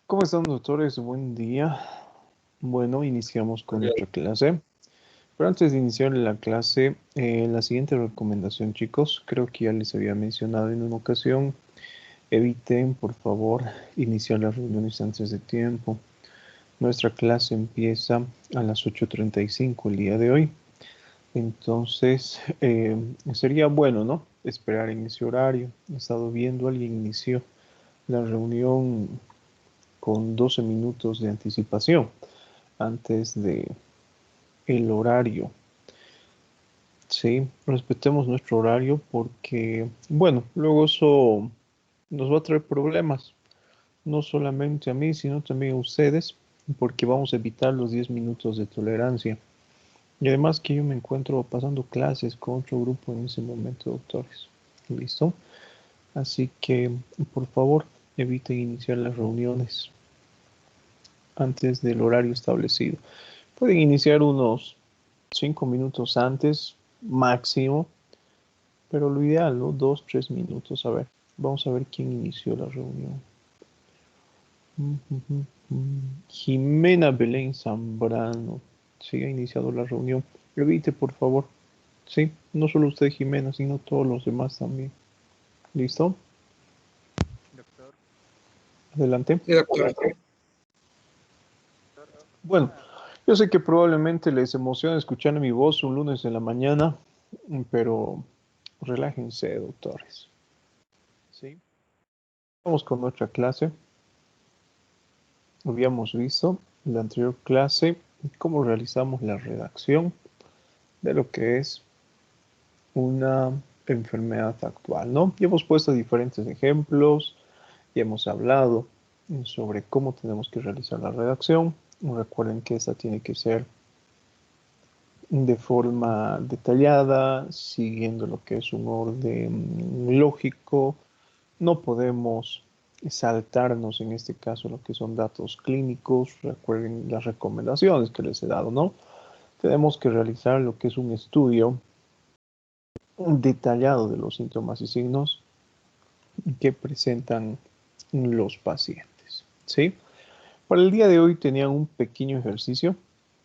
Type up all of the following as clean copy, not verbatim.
¿Cómo están, doctores? Buen día. Bueno, iniciamos con nuestra clase. Pero antes de iniciar la clase, la siguiente recomendación, chicos, creo que ya les había mencionado en una ocasión, eviten, por favor, iniciar las reuniones antes de tiempo. Nuestra clase empieza a las 8:35 el día de hoy. Entonces, sería bueno, ¿no? Esperar en ese horario. He estado viendo, alguien inició la reunión con 12 minutos de anticipación antes de el horario. Sí, respetemos nuestro horario porque, bueno, luego eso nos va a traer problemas, no solamente a mí, sino también a ustedes, porque vamos a evitar los 10 minutos de tolerancia. Y además que yo me encuentro pasando clases con otro grupo en ese momento, doctores. ¿Listo? Así que, por favor, eviten iniciar las reuniones antes del horario establecido. Pueden iniciar unos 5 minutos antes, máximo, pero lo ideal, ¿no? 2, 3 minutos. A ver, vamos a ver quién inició la reunión. Jimena Belén Zambrano. Sí, ha iniciado la reunión. Evite, por favor. Sí, no solo usted, Jimena, sino todos los demás también. ¿Listo? Doctor. Adelante. Sí, doctor. Bueno, yo sé que probablemente les emociona escuchar mi voz un lunes en la mañana, pero relájense, doctores. ¿Sí? Vamos con nuestra clase. Habíamos visto en la anterior clase cómo realizamos la redacción de lo que es una enfermedad actual, ¿no? Y hemos puesto diferentes ejemplos y hemos hablado sobre cómo tenemos que realizar la redacción. Recuerden que esta tiene que ser de forma detallada, siguiendo lo que es un orden lógico. No podemos saltarnos en este caso lo que son datos clínicos. Recuerden las recomendaciones que les he dado, ¿no? Tenemos que realizar lo que es un estudio detallado de los síntomas y signos que presentan los pacientes, ¿sí? Para el día de hoy tenían un pequeño ejercicio.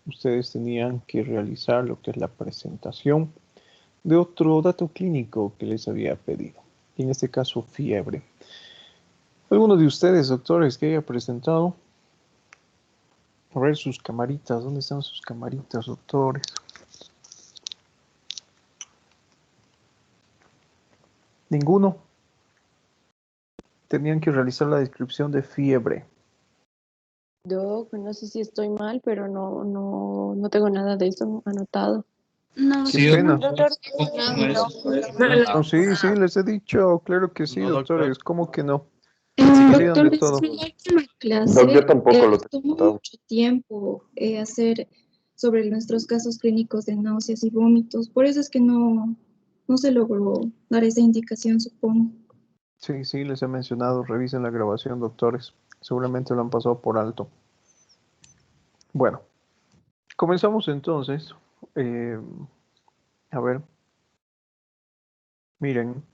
Ustedes tenían que realizar lo que es la presentación de otro dato clínico que les había pedido. En este caso, fiebre. ¿Alguno de ustedes, doctores, que haya presentado? A ver sus camaritas. ¿Dónde están sus camaritas, doctores? Ninguno. Tenían que realizar la descripción de fiebre. Doc, no sé si estoy mal, pero no tengo nada de eso anotado. No, Qué Sí, pena. doctor, No, sí, sí, les he dicho. Claro que sí, No, doctores. doctor. ¿Cómo que no? Sí que Olvidan doctor, de todo. desde la última Doc, yo clase tampoco lo tomó tengo. mucho tiempo hacer sobre nuestros casos clínicos de náuseas y vómitos. Por eso es que no se logró dar esa indicación, supongo. Sí, sí, les he mencionado. Revisen la grabación, doctores. Seguramente lo han pasado por alto. Bueno, comenzamos entonces. Eh, a ver, miren,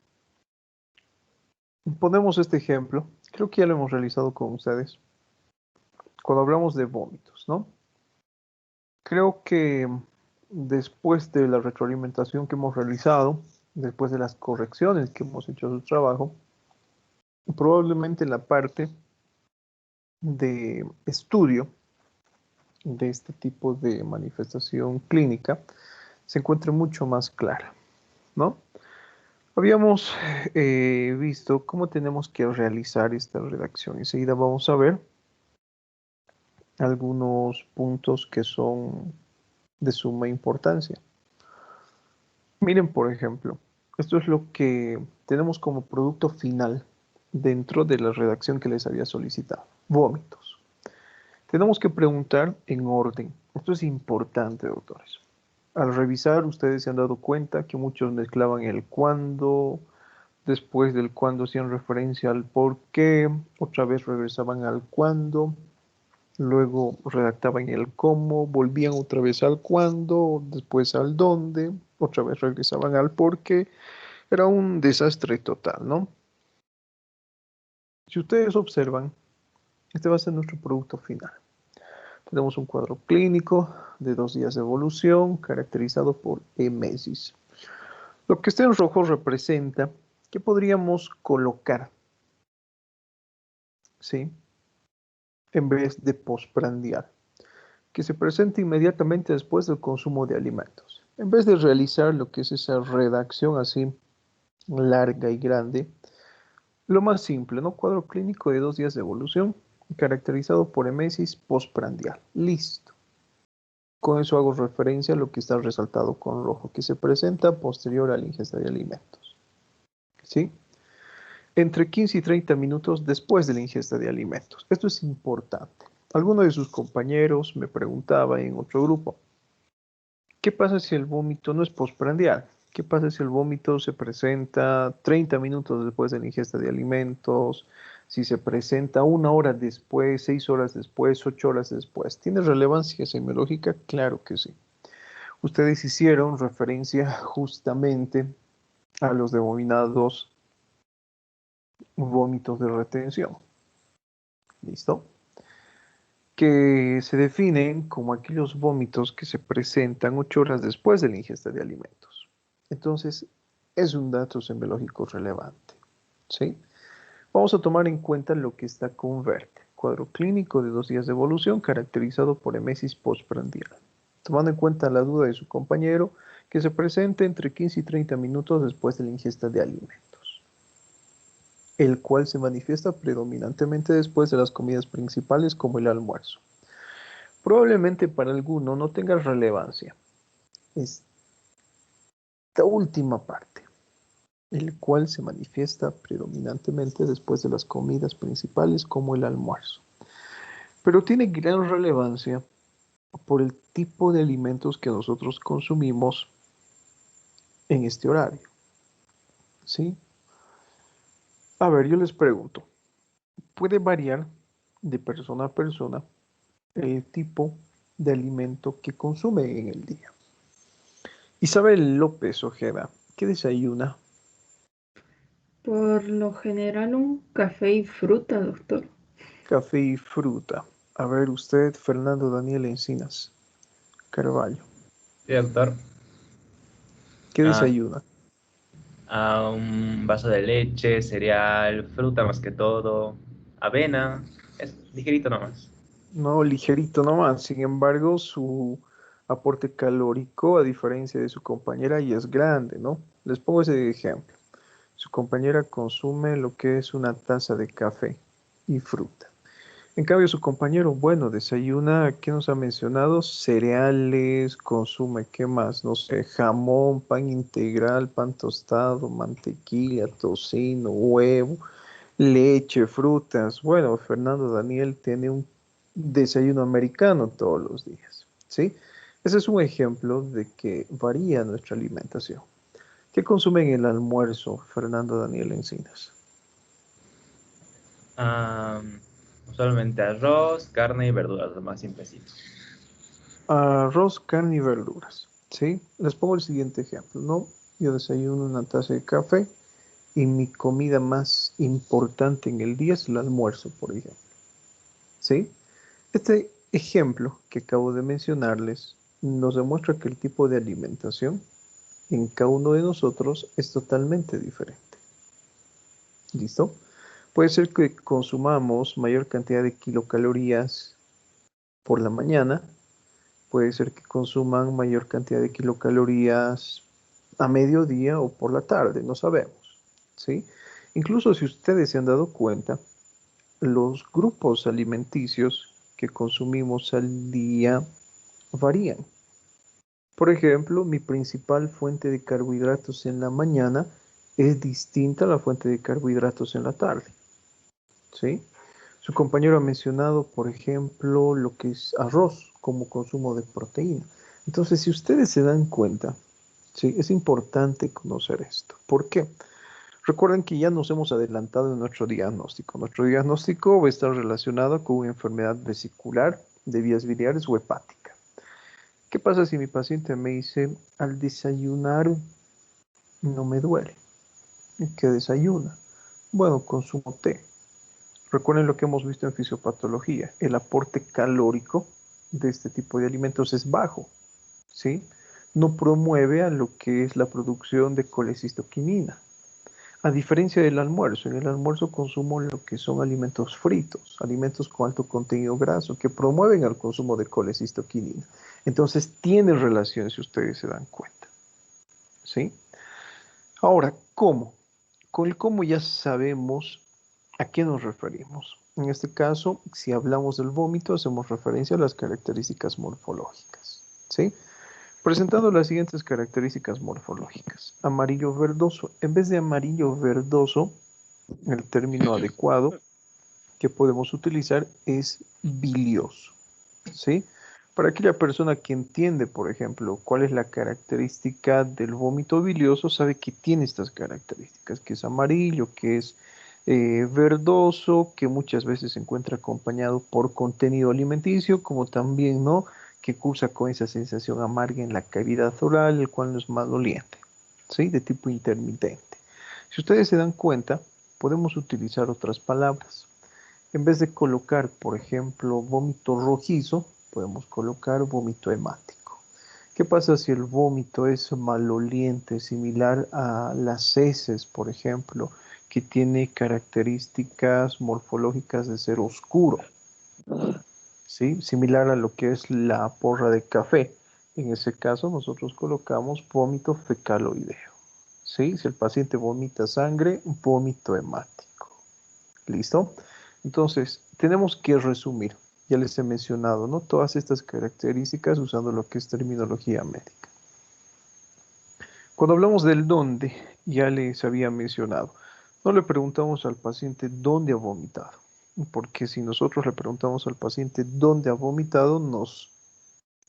ponemos este ejemplo. Creo que ya lo hemos realizado con ustedes. Cuando hablamos de vómitos, ¿no? Creo que después de la retroalimentación que hemos realizado, después de las correcciones que hemos hecho a su trabajo, probablemente la parte de estudio de este tipo de manifestación clínica se encuentre mucho más clara, ¿no? Habíamos visto cómo tenemos que realizar esta redacción. Enseguida vamos a ver algunos puntos que son de suma importancia. Miren, por ejemplo, esto es lo que tenemos como producto final dentro de la redacción que les había solicitado. Vómitos. Tenemos que preguntar en orden. Esto es importante, doctores. Al revisar, ustedes se han dado cuenta que muchos mezclaban el cuándo, después del cuándo hacían referencia al por qué, otra vez regresaban al cuándo, luego redactaban el cómo, volvían otra vez al cuándo, después al dónde, otra vez regresaban al por qué. Era un desastre total, ¿no? Si ustedes observan, Este va a ser nuestro producto final. Tenemos un cuadro clínico de 2 días de evolución caracterizado por emesis. Lo que está en rojo representa que podríamos colocar, ¿sí?, en vez de postprandial, que se presenta inmediatamente después del consumo de alimentos. En vez de realizar lo que es esa redacción así larga y grande, lo más simple, ¿no? Cuadro clínico de 2 días de evolución caracterizado por emesis postprandial. Listo. Con eso hago referencia a lo que está resaltado con rojo, que se presenta posterior a la ingesta de alimentos. ¿Sí? Entre 15 y 30 minutos después de la ingesta de alimentos. Esto es importante. Alguno de sus compañeros me preguntaba en otro grupo, ¿qué pasa si el vómito no es postprandial? ¿Qué pasa si el vómito se presenta 30 minutos después de la ingesta de alimentos? Si se presenta 1 hora después, 6 horas después, 8 horas después. ¿Tiene relevancia semiológica? Claro que sí. Ustedes hicieron referencia justamente a los denominados vómitos de retención. ¿Listo? Que se definen como aquellos vómitos que se presentan 8 horas después de la ingesta de alimentos. Entonces, es un dato semiológico relevante. ¿Sí? Vamos a tomar en cuenta lo que está con verde. Cuadro clínico de 2 días de evolución caracterizado por emesis postprandial. Tomando en cuenta la duda de su compañero, que se presente entre 15 y 30 minutos después de la ingesta de alimentos, el cual se manifiesta predominantemente después de las comidas principales como el almuerzo. Probablemente para alguno no tenga relevancia esta última parte, el cual se manifiesta predominantemente después de las comidas principales como el almuerzo. Pero tiene gran relevancia por el tipo de alimentos que nosotros consumimos en este horario. ¿Sí? A ver, yo les pregunto, puede variar de persona a persona el tipo de alimento que consume en el día. Isabel López Ojeda, ¿qué desayuna? Por lo general un café y fruta, doctor. Café y fruta. A ver usted, Fernando Daniel Encinas Carvalho, Sí, doctor. ¿qué Ah, desayuna? un vaso de leche, cereal, fruta más que todo, avena, es ligerito nomás. No, ligerito nomás. Sin embargo, su aporte calórico, a diferencia de su compañera, ya es grande, ¿no? Les pongo ese ejemplo. Su compañera consume lo que es una taza de café y fruta. En cambio, su compañero, bueno, desayuna, ¿qué nos ha mencionado? Cereales, consume, ¿qué más? No sé, jamón, pan integral, pan tostado, mantequilla, tocino, huevo, leche, frutas. Bueno, Fernando Daniel tiene un desayuno americano todos los días, ¿sí? Ese es un ejemplo de que varía nuestra alimentación. ¿Qué consume en el almuerzo, Fernando Daniel Encinas? Ah, usualmente arroz, carne y verduras, lo más simplecito. Arroz, carne y verduras, ¿sí? Les pongo el siguiente ejemplo, ¿no? Yo desayuno una taza de café y mi comida más importante en el día es el almuerzo, por ejemplo, ¿sí? Este ejemplo que acabo de mencionarles nos demuestra que el tipo de alimentación en cada uno de nosotros es totalmente diferente. ¿Listo? Puede ser que consumamos mayor cantidad de kilocalorías por la mañana, puede ser que consuman mayor cantidad de kilocalorías a mediodía o por la tarde, no sabemos, ¿sí? Incluso si ustedes se han dado cuenta, los grupos alimenticios que consumimos al día varían. Por ejemplo, mi principal fuente de carbohidratos en la mañana es distinta a la fuente de carbohidratos en la tarde, ¿sí? Su compañero ha mencionado, por ejemplo, lo que es arroz como consumo de proteína. Entonces, si ustedes se dan cuenta, sí, es importante conocer esto. ¿Por qué? Recuerden que ya nos hemos adelantado en nuestro diagnóstico. Nuestro diagnóstico va a estar relacionado con una enfermedad vesicular de vías biliares o hepática. ¿Qué pasa si mi paciente me dice, al desayunar no me duele? ¿Qué desayuna? Bueno, consumo té. Recuerden lo que hemos visto en fisiopatología. El aporte calórico de este tipo de alimentos es bajo, ¿sí? No promueve a lo que es la producción de colecistoquinina. A diferencia del almuerzo, en el almuerzo consumo lo que son alimentos fritos, alimentos con alto contenido graso, que promueven el consumo de colecistoquinina. Entonces, tiene relación si ustedes se dan cuenta, ¿sí? Ahora, ¿cómo? Con el cómo ya sabemos a qué nos referimos. En este caso, si hablamos del vómito, hacemos referencia a las características morfológicas, ¿sí? Presentando las siguientes características morfológicas. Amarillo verdoso. En vez de amarillo verdoso, el término adecuado que podemos utilizar es bilioso, ¿sí? Para aquella persona que entiende, por ejemplo, cuál es la característica del vómito bilioso, sabe que tiene estas características, que es amarillo, que es verdoso, que muchas veces se encuentra acompañado por contenido alimenticio, como también, ¿no?, que cursa con esa sensación amarga en la cavidad oral, el cual no es maloliente, ¿sí?, de tipo intermitente. Si ustedes se dan cuenta, podemos utilizar otras palabras. En vez de colocar, por ejemplo, vómito rojizo, podemos colocar vómito hemático. ¿Qué pasa si el vómito es maloliente, similar a las heces, por ejemplo, que tiene características morfológicas de ser oscuro? ¿Sí? Similar a lo que es la porra de café. En ese caso, nosotros colocamos vómito fecaloideo. ¿Sí? Si el paciente vomita sangre, vómito hemático. ¿Listo? Entonces, tenemos que resumir, ya les he mencionado, ¿no?, todas estas características usando lo que es terminología médica. Cuando hablamos del dónde, ya les había mencionado, no le preguntamos al paciente dónde ha vomitado, porque si nosotros le preguntamos al paciente dónde ha vomitado, nos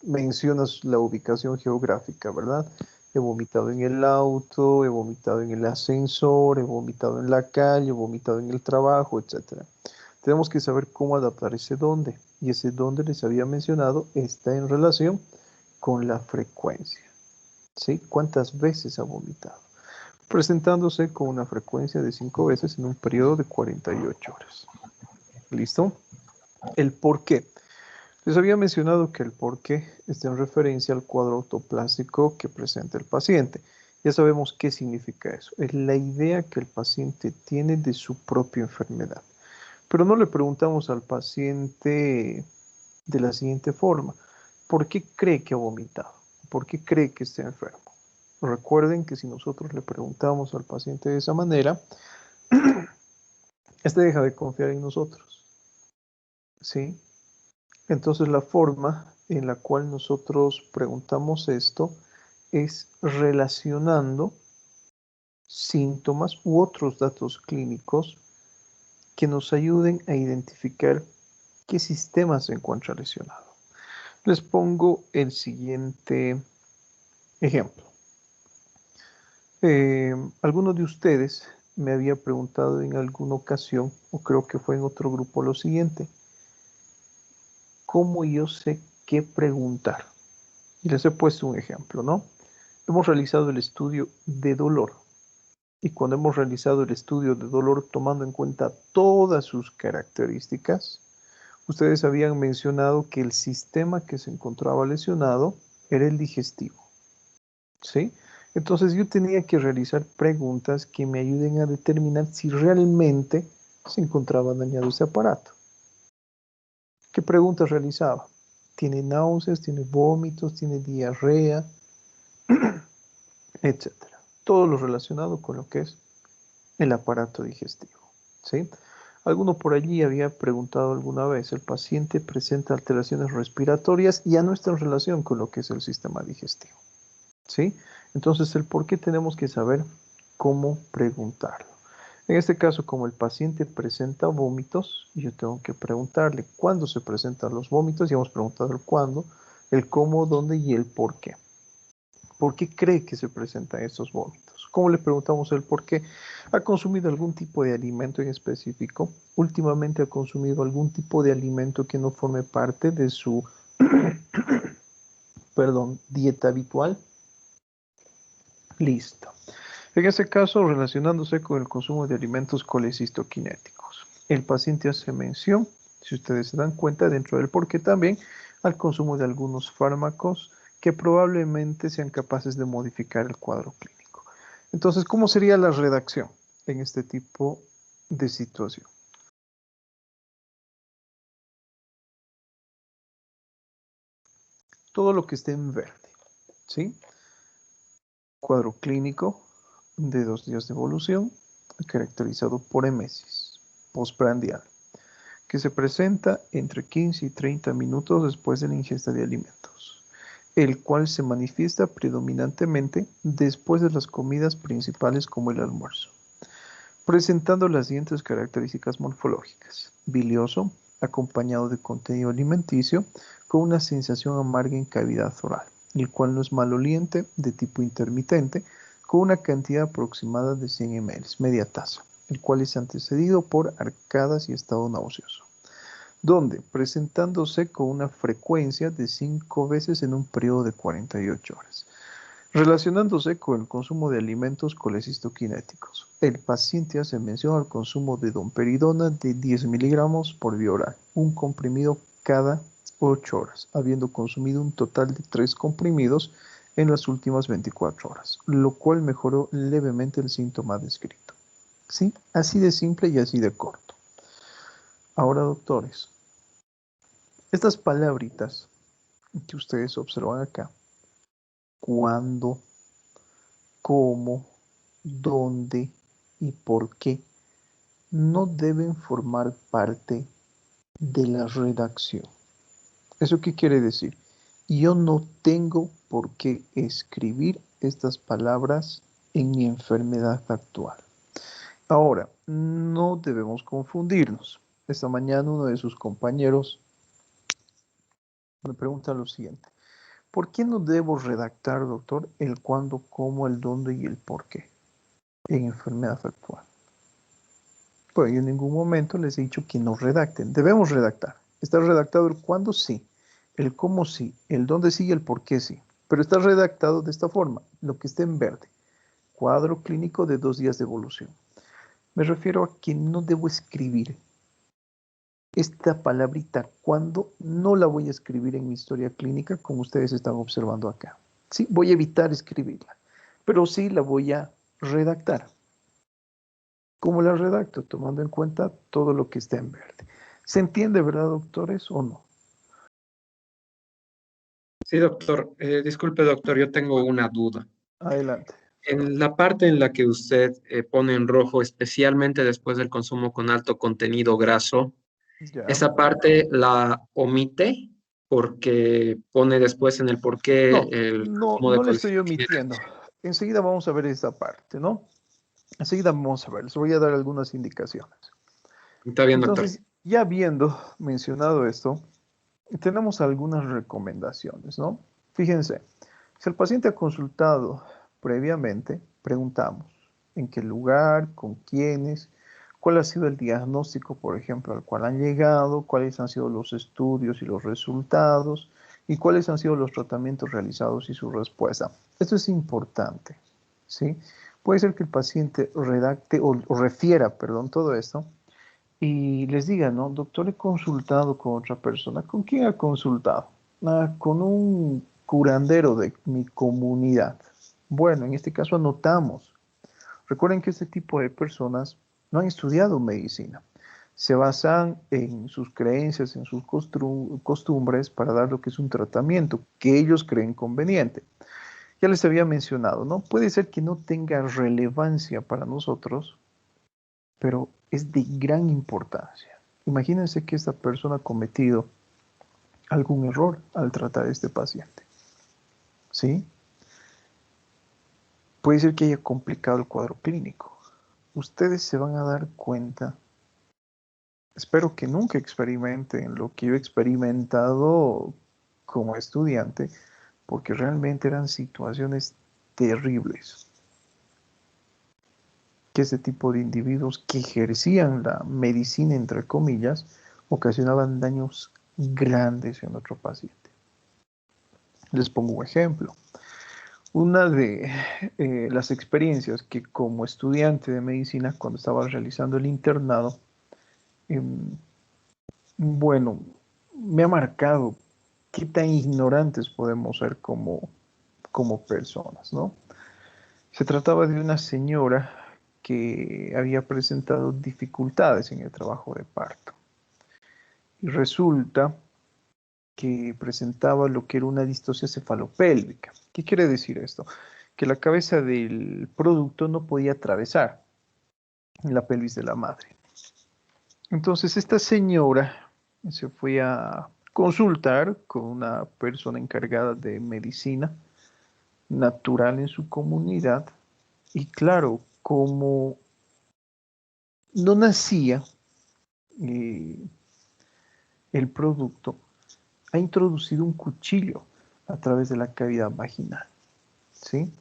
mencionas la ubicación geográfica, ¿verdad? He vomitado en el auto, he vomitado en el ascensor, he vomitado en la calle, he vomitado en el trabajo, etc. Tenemos que saber cómo adaptar ese dónde. Y ese dónde les había mencionado está en relación con la frecuencia, ¿sí? ¿Cuántas veces ha vomitado? Presentándose con una frecuencia de 5 veces en un periodo de 48 horas. ¿Listo? El por qué. Les había mencionado que el por qué está en referencia al cuadro autoplástico que presenta el paciente. Ya sabemos qué significa eso. Es la idea que el paciente tiene de su propia enfermedad. Pero no le preguntamos al paciente de la siguiente forma: ¿por qué cree que ha vomitado? ¿Por qué cree que está enfermo? Recuerden que si nosotros le preguntamos al paciente de esa manera, este deja de confiar en nosotros, ¿sí? Entonces la forma en la cual nosotros preguntamos esto es relacionando síntomas u otros datos clínicos que nos ayuden a identificar qué sistema se encuentra lesionado. Les pongo el siguiente ejemplo. Alguno de ustedes me había preguntado en alguna ocasión, o creo que fue en otro grupo, lo siguiente: ¿cómo yo sé qué preguntar? Y les he puesto un ejemplo, ¿no? Hemos realizado el estudio de dolor. Y cuando hemos realizado el estudio de dolor tomando en cuenta todas sus características, ustedes habían mencionado que el sistema que se encontraba lesionado era el digestivo, ¿sí? Entonces yo tenía que realizar preguntas que me ayuden a determinar si realmente se encontraba dañado ese aparato. ¿Qué preguntas realizaba? ¿Tiene náuseas? ¿Tiene vómitos? ¿Tiene diarrea? Etcétera. Todo lo relacionado con lo que es el aparato digestivo, ¿sí? Alguno por allí había preguntado alguna vez: ¿el paciente presenta alteraciones respiratorias? Ya no está en relación con lo que es el sistema digestivo, ¿sí? Entonces, el por qué tenemos que saber cómo preguntarlo. En este caso, como el paciente presenta vómitos, yo tengo que preguntarle cuándo se presentan los vómitos. Ya hemos preguntado el cuándo, el cómo, dónde y el por qué. ¿Por qué cree que se presentan estos vómitos? ¿Cómo le preguntamos el por qué? ¿Ha consumido algún tipo de alimento en específico? ¿Últimamente ha consumido algún tipo de alimento que no forme parte de su dieta habitual? Listo. En ese caso, relacionándose con el consumo de alimentos colecistoquinéticos. El paciente hace mención, si ustedes se dan cuenta, dentro del porqué también, al consumo de algunos fármacos que probablemente sean capaces de modificar el cuadro clínico. Entonces, ¿cómo sería la redacción en este tipo de situación? Todo lo que esté en verde, ¿sí? Cuadro clínico de 2 días de evolución, caracterizado por emesis postprandial, que se presenta entre 15 y 30 minutos después de la ingesta de alimentos, el cual se manifiesta predominantemente después de las comidas principales como el almuerzo, presentando las siguientes características morfológicas: bilioso, acompañado de contenido alimenticio, con una sensación amarga en cavidad oral, el cual no es maloliente, de tipo intermitente, con una cantidad aproximada de 100 ml, media taza, el cual es antecedido por arcadas y estado nauseoso, donde presentándose con una frecuencia de 5 veces en un periodo de 48 horas. Relacionándose con el consumo de alimentos colecistoquinéticos, el paciente hace mención al consumo de domperidona de 10 miligramos por vía oral, un comprimido cada 8 horas, habiendo consumido un total de 3 comprimidos en las últimas 24 horas, lo cual mejoró levemente el síntoma descrito. ¿Sí? Así de simple y así de corto. Ahora, doctores, estas palabritas que ustedes observan acá, cuándo, cómo, dónde y por qué, no deben formar parte de la redacción. ¿Eso qué quiere decir? Yo no tengo por qué escribir estas palabras en mi enfermedad actual. Ahora, no debemos confundirnos. Esta mañana uno de sus compañeros me pregunta lo siguiente: ¿por qué no debo redactar, doctor, el cuándo, cómo, el dónde y el por qué en enfermedad actual? Pues yo en ningún momento les he dicho que no redacten. Debemos redactar. ¿Está redactado el cuándo? Sí. El cómo sí. El dónde sí y el por qué sí. Pero está redactado de esta forma, lo que está en verde. Cuadro clínico de 2 días de evolución. Me refiero a que no debo escribir esta palabrita cuando, no la voy a escribir en mi historia clínica como ustedes están observando acá. Sí, voy a evitar escribirla, pero sí la voy a redactar. ¿Cómo la redacto? Tomando en cuenta todo lo que está en verde. ¿Se entiende, verdad, doctores, o no? Sí, doctor. Disculpe, doctor, yo tengo una duda. Adelante. En la parte en la que usted pone en rojo, especialmente después del consumo con alto contenido graso, Ya. esa parte la omite porque pone después en el porqué No, el no, consumo de no le estoy colecistoquinas. omitiendo. Enseguida vamos a ver esta parte, ¿no? Enseguida vamos a ver. Les voy a dar algunas indicaciones. Está bien, doctor. Entonces, ya habiendo mencionado esto, tenemos algunas recomendaciones, ¿no? Fíjense, si el paciente ha consultado previamente, preguntamos en qué lugar, con quiénes, cuál ha sido el diagnóstico, por ejemplo, al cual han llegado, cuáles han sido los estudios y los resultados, y cuáles han sido los tratamientos realizados y su respuesta. Esto es importante, ¿sí? Puede ser que el paciente redacte o refiera, perdón, todo esto y les diga, ¿no? Doctor, he consultado con otra persona. ¿Con quién ha consultado? Ah, con un curandero de mi comunidad. Bueno, en este caso anotamos. Recuerden que este tipo de personas no han estudiado medicina. Se basan en sus creencias, en sus costumbres para dar lo que es un tratamiento que ellos creen conveniente. Ya les había mencionado, ¿no? Puede ser que no tenga relevancia para nosotros, pero es de gran importancia. Imagínense que esta persona ha cometido algún error al tratar a este paciente. ¿Sí? Puede ser que haya complicado el cuadro clínico. Ustedes se van a dar cuenta, espero que nunca experimenten lo que yo he experimentado como estudiante, porque realmente eran situaciones terribles. Que ese tipo de individuos que ejercían la medicina, entre comillas, ocasionaban daños grandes en otro paciente. Les pongo un ejemplo. Una de las experiencias que como estudiante de medicina, cuando estaba realizando el internado, Em, bueno, me ha marcado qué tan ignorantes podemos ser como personas, ¿no? Se trataba de una señora que había presentado dificultades en el trabajo de parto. Y resulta que presentaba lo que era una distosia cefalopélvica. ¿Qué quiere decir esto? Que la cabeza del producto no podía atravesar la pelvis de la madre. Entonces esta señora se fue a consultar con una persona encargada de medicina natural en su comunidad y claro, como no nacía eh, el producto, ha introducido un cuchillo a través de la cavidad vaginal, ¿sí?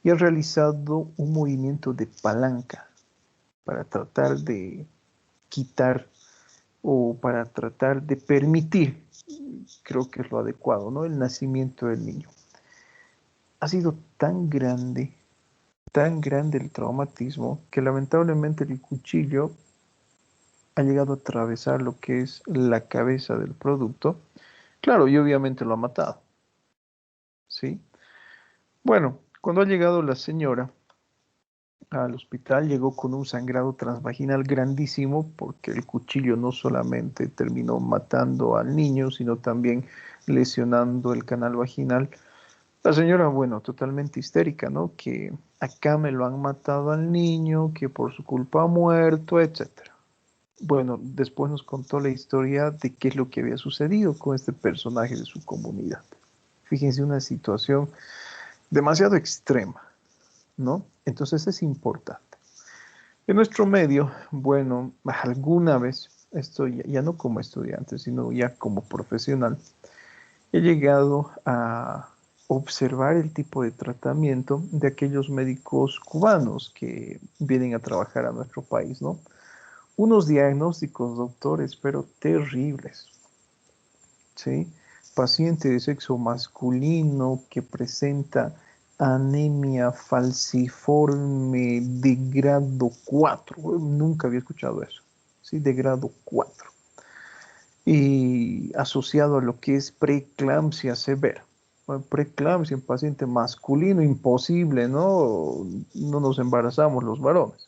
Y ha realizado un movimiento de palanca para tratar de quitar o para tratar de permitir, creo que es lo adecuado, ¿no? El nacimiento del niño. Ha sido tan grande el traumatismo, que lamentablemente el cuchillo ha llegado a atravesar lo que es la cabeza del producto. Claro, y obviamente lo ha matado, ¿sí? Bueno, cuando ha llegado la señora al hospital, llegó con un sangrado transvaginal grandísimo porque el cuchillo no solamente terminó matando al niño, sino también lesionando el canal vaginal. La señora, bueno, totalmente histérica, ¿no? Que acá me lo han matado al niño, que por su culpa ha muerto, etcétera. Bueno, después nos contó la historia de qué es lo que había sucedido con este personaje de su comunidad. Fíjense, una situación demasiado extrema, ¿no? Entonces es importante. En nuestro medio, bueno, alguna vez, esto ya no como estudiante, sino ya como profesional, he llegado a observar el tipo de tratamiento de aquellos médicos cubanos que vienen a trabajar a nuestro país, ¿no? Unos diagnósticos, doctores, pero terribles, ¿sí? Paciente de sexo masculino que presenta anemia falciforme de grado 4. Nunca había escuchado eso, ¿sí? De grado 4. Y asociado a lo que es preeclampsia severa. Bueno, preeclampsia en paciente masculino, imposible, ¿no? No nos embarazamos los varones.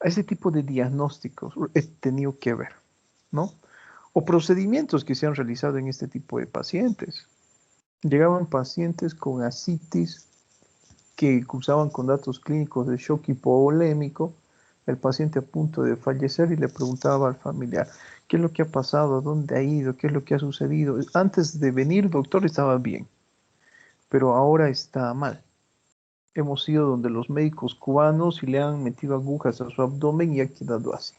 A ese tipo de diagnósticos he tenido que ver, ¿no? O procedimientos que se han realizado en este tipo de pacientes. Llegaban pacientes con ascitis que cursaban con datos clínicos de shock hipovolémico, el paciente a punto de fallecer y le preguntaba al familiar, ¿qué es lo que ha pasado? ¿A dónde ha ido? ¿Qué es lo que ha sucedido? Antes de venir, doctor, estaba bien, pero ahora está mal. Hemos ido donde los médicos cubanos y le han metido agujas a su abdomen y ha quedado así.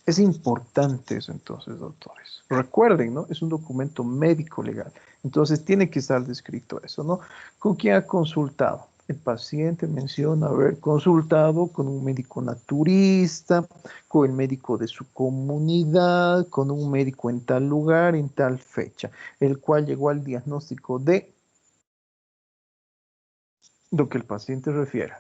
Es importante eso entonces, doctores. Recuerden, ¿no? Es un documento médico legal. Entonces tiene que estar descrito eso, ¿no? ¿Con quién ha consultado? El paciente menciona haber consultado con un médico naturista, con el médico de su comunidad, con un médico en tal lugar, en tal fecha, el cual llegó al diagnóstico de lo que el paciente refiera.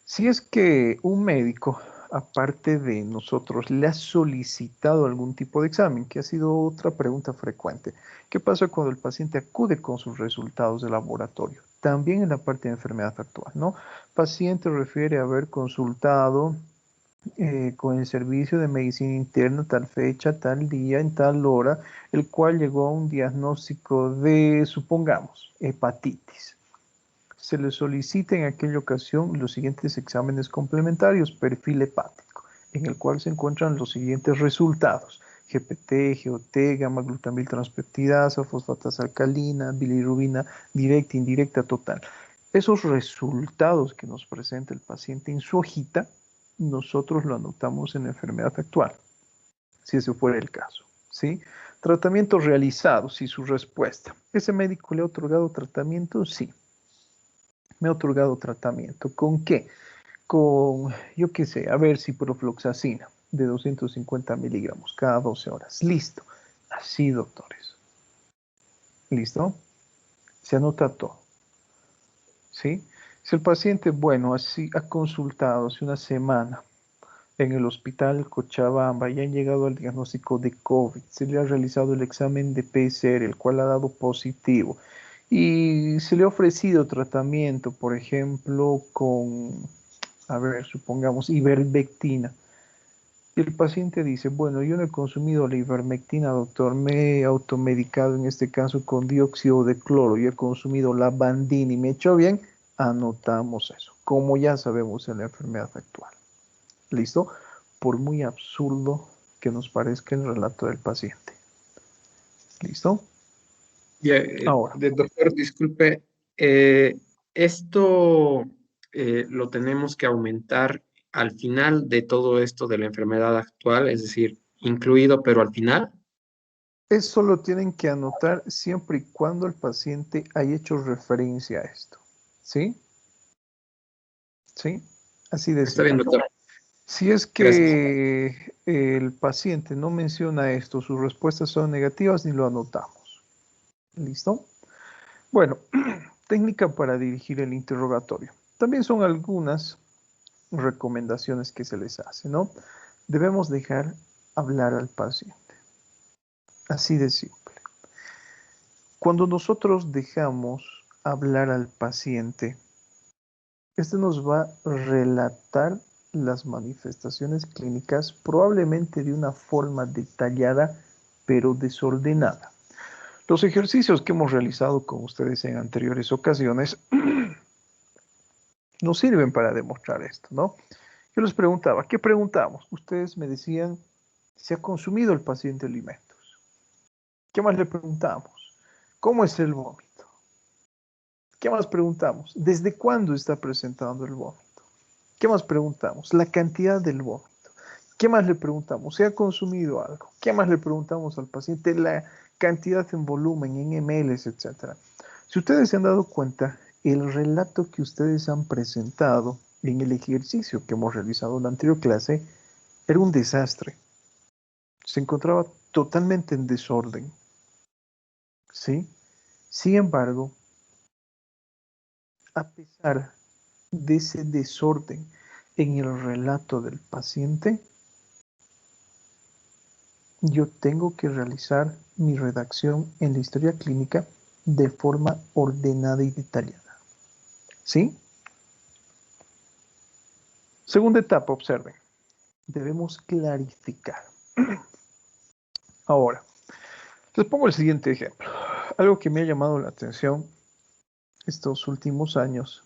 Si es que un médico, aparte de nosotros, le ha solicitado algún tipo de examen, que ha sido otra pregunta frecuente. ¿Qué pasa cuando el paciente acude con sus resultados de laboratorio? También en la parte de enfermedad actual, ¿no? Paciente refiere haber consultado con el servicio de medicina interna tal fecha, tal día, en tal hora, el cual llegó a un diagnóstico de, supongamos, hepatitis. Se le solicita en aquella ocasión los siguientes exámenes complementarios, perfil hepático, en el cual se encuentran los siguientes resultados: GPT, GOT, gamma-glutamil transpeptidasa, fosfatasa alcalina, bilirrubina directa, indirecta, total. Esos resultados que nos presenta el paciente en su hojita, nosotros lo anotamos en la enfermedad actual, si ese fuera el caso, ¿sí? Tratamientos realizados y su respuesta. ¿Ese médico le ha otorgado tratamiento? Sí. Me ha otorgado tratamiento. ¿Con qué? Con, yo qué sé, a ver, ciprofloxacina de 250 miligramos cada 12 horas. Listo. Así, doctores. ¿Listo? Se anota todo. ¿Sí? Si el paciente, bueno, así ha consultado hace una semana, en el hospital Cochabamba y han llegado al diagnóstico de COVID. Se le ha realizado el examen de PCR, el cual ha dado positivo. Y se le ha ofrecido tratamiento, por ejemplo, con, a ver, supongamos, ivermectina. Y el paciente dice, bueno, yo no he consumido la ivermectina, doctor, me he automedicado en este caso con dióxido de cloro y he consumido la Bandina y me he hecho bien, anotamos eso, como ya sabemos en la enfermedad actual. ¿Listo? Por muy absurdo que nos parezca el relato del paciente. ¿Listo? Ahora, Doctor, disculpe, esto lo tenemos que aumentar al final de todo esto de la enfermedad actual, es decir, incluido, pero al final. eso lo tienen que anotar siempre y cuando el paciente haya hecho referencia a esto. ¿Sí? ¿Sí? Así de Está bien, simple. doctor. Si es Gracias. que el paciente no menciona esto, sus respuestas son negativas, ni lo anotamos. ¿Listo? Bueno, técnica para dirigir el interrogatorio. También son algunas recomendaciones que se les hace, ¿no? Debemos dejar hablar al paciente. Así de simple. Cuando nosotros dejamos hablar al paciente, este nos va a relatar las manifestaciones clínicas probablemente de una forma detallada, pero desordenada. Los ejercicios que hemos realizado con ustedes en anteriores ocasiones nos sirven para demostrar esto, ¿no? Yo les preguntaba, ¿qué preguntamos? Ustedes me decían si ha consumido el paciente alimentos. ¿Qué más le preguntamos? ¿Cómo es el vómito? ¿Qué más preguntamos? ¿Desde cuándo está presentando el vómito? ¿Qué más preguntamos? La cantidad del vómito. ¿Qué más le preguntamos? ¿Se ha consumido algo? ¿Qué más le preguntamos al paciente? La cantidad en volumen, en ml, etcétera. Si ustedes se han dado cuenta, el relato que ustedes han presentado en el ejercicio que hemos realizado en la anterior clase era un desastre. Se encontraba totalmente en desorden. ¿Sí? Sin embargo, a pesar de ese desorden en el relato del paciente, yo tengo que realizar mi redacción en la historia clínica de forma ordenada y detallada. ¿Sí? Segunda etapa, observen. Debemos clarificar. Ahora, les pongo el siguiente ejemplo. Algo que me ha llamado la atención estos últimos años,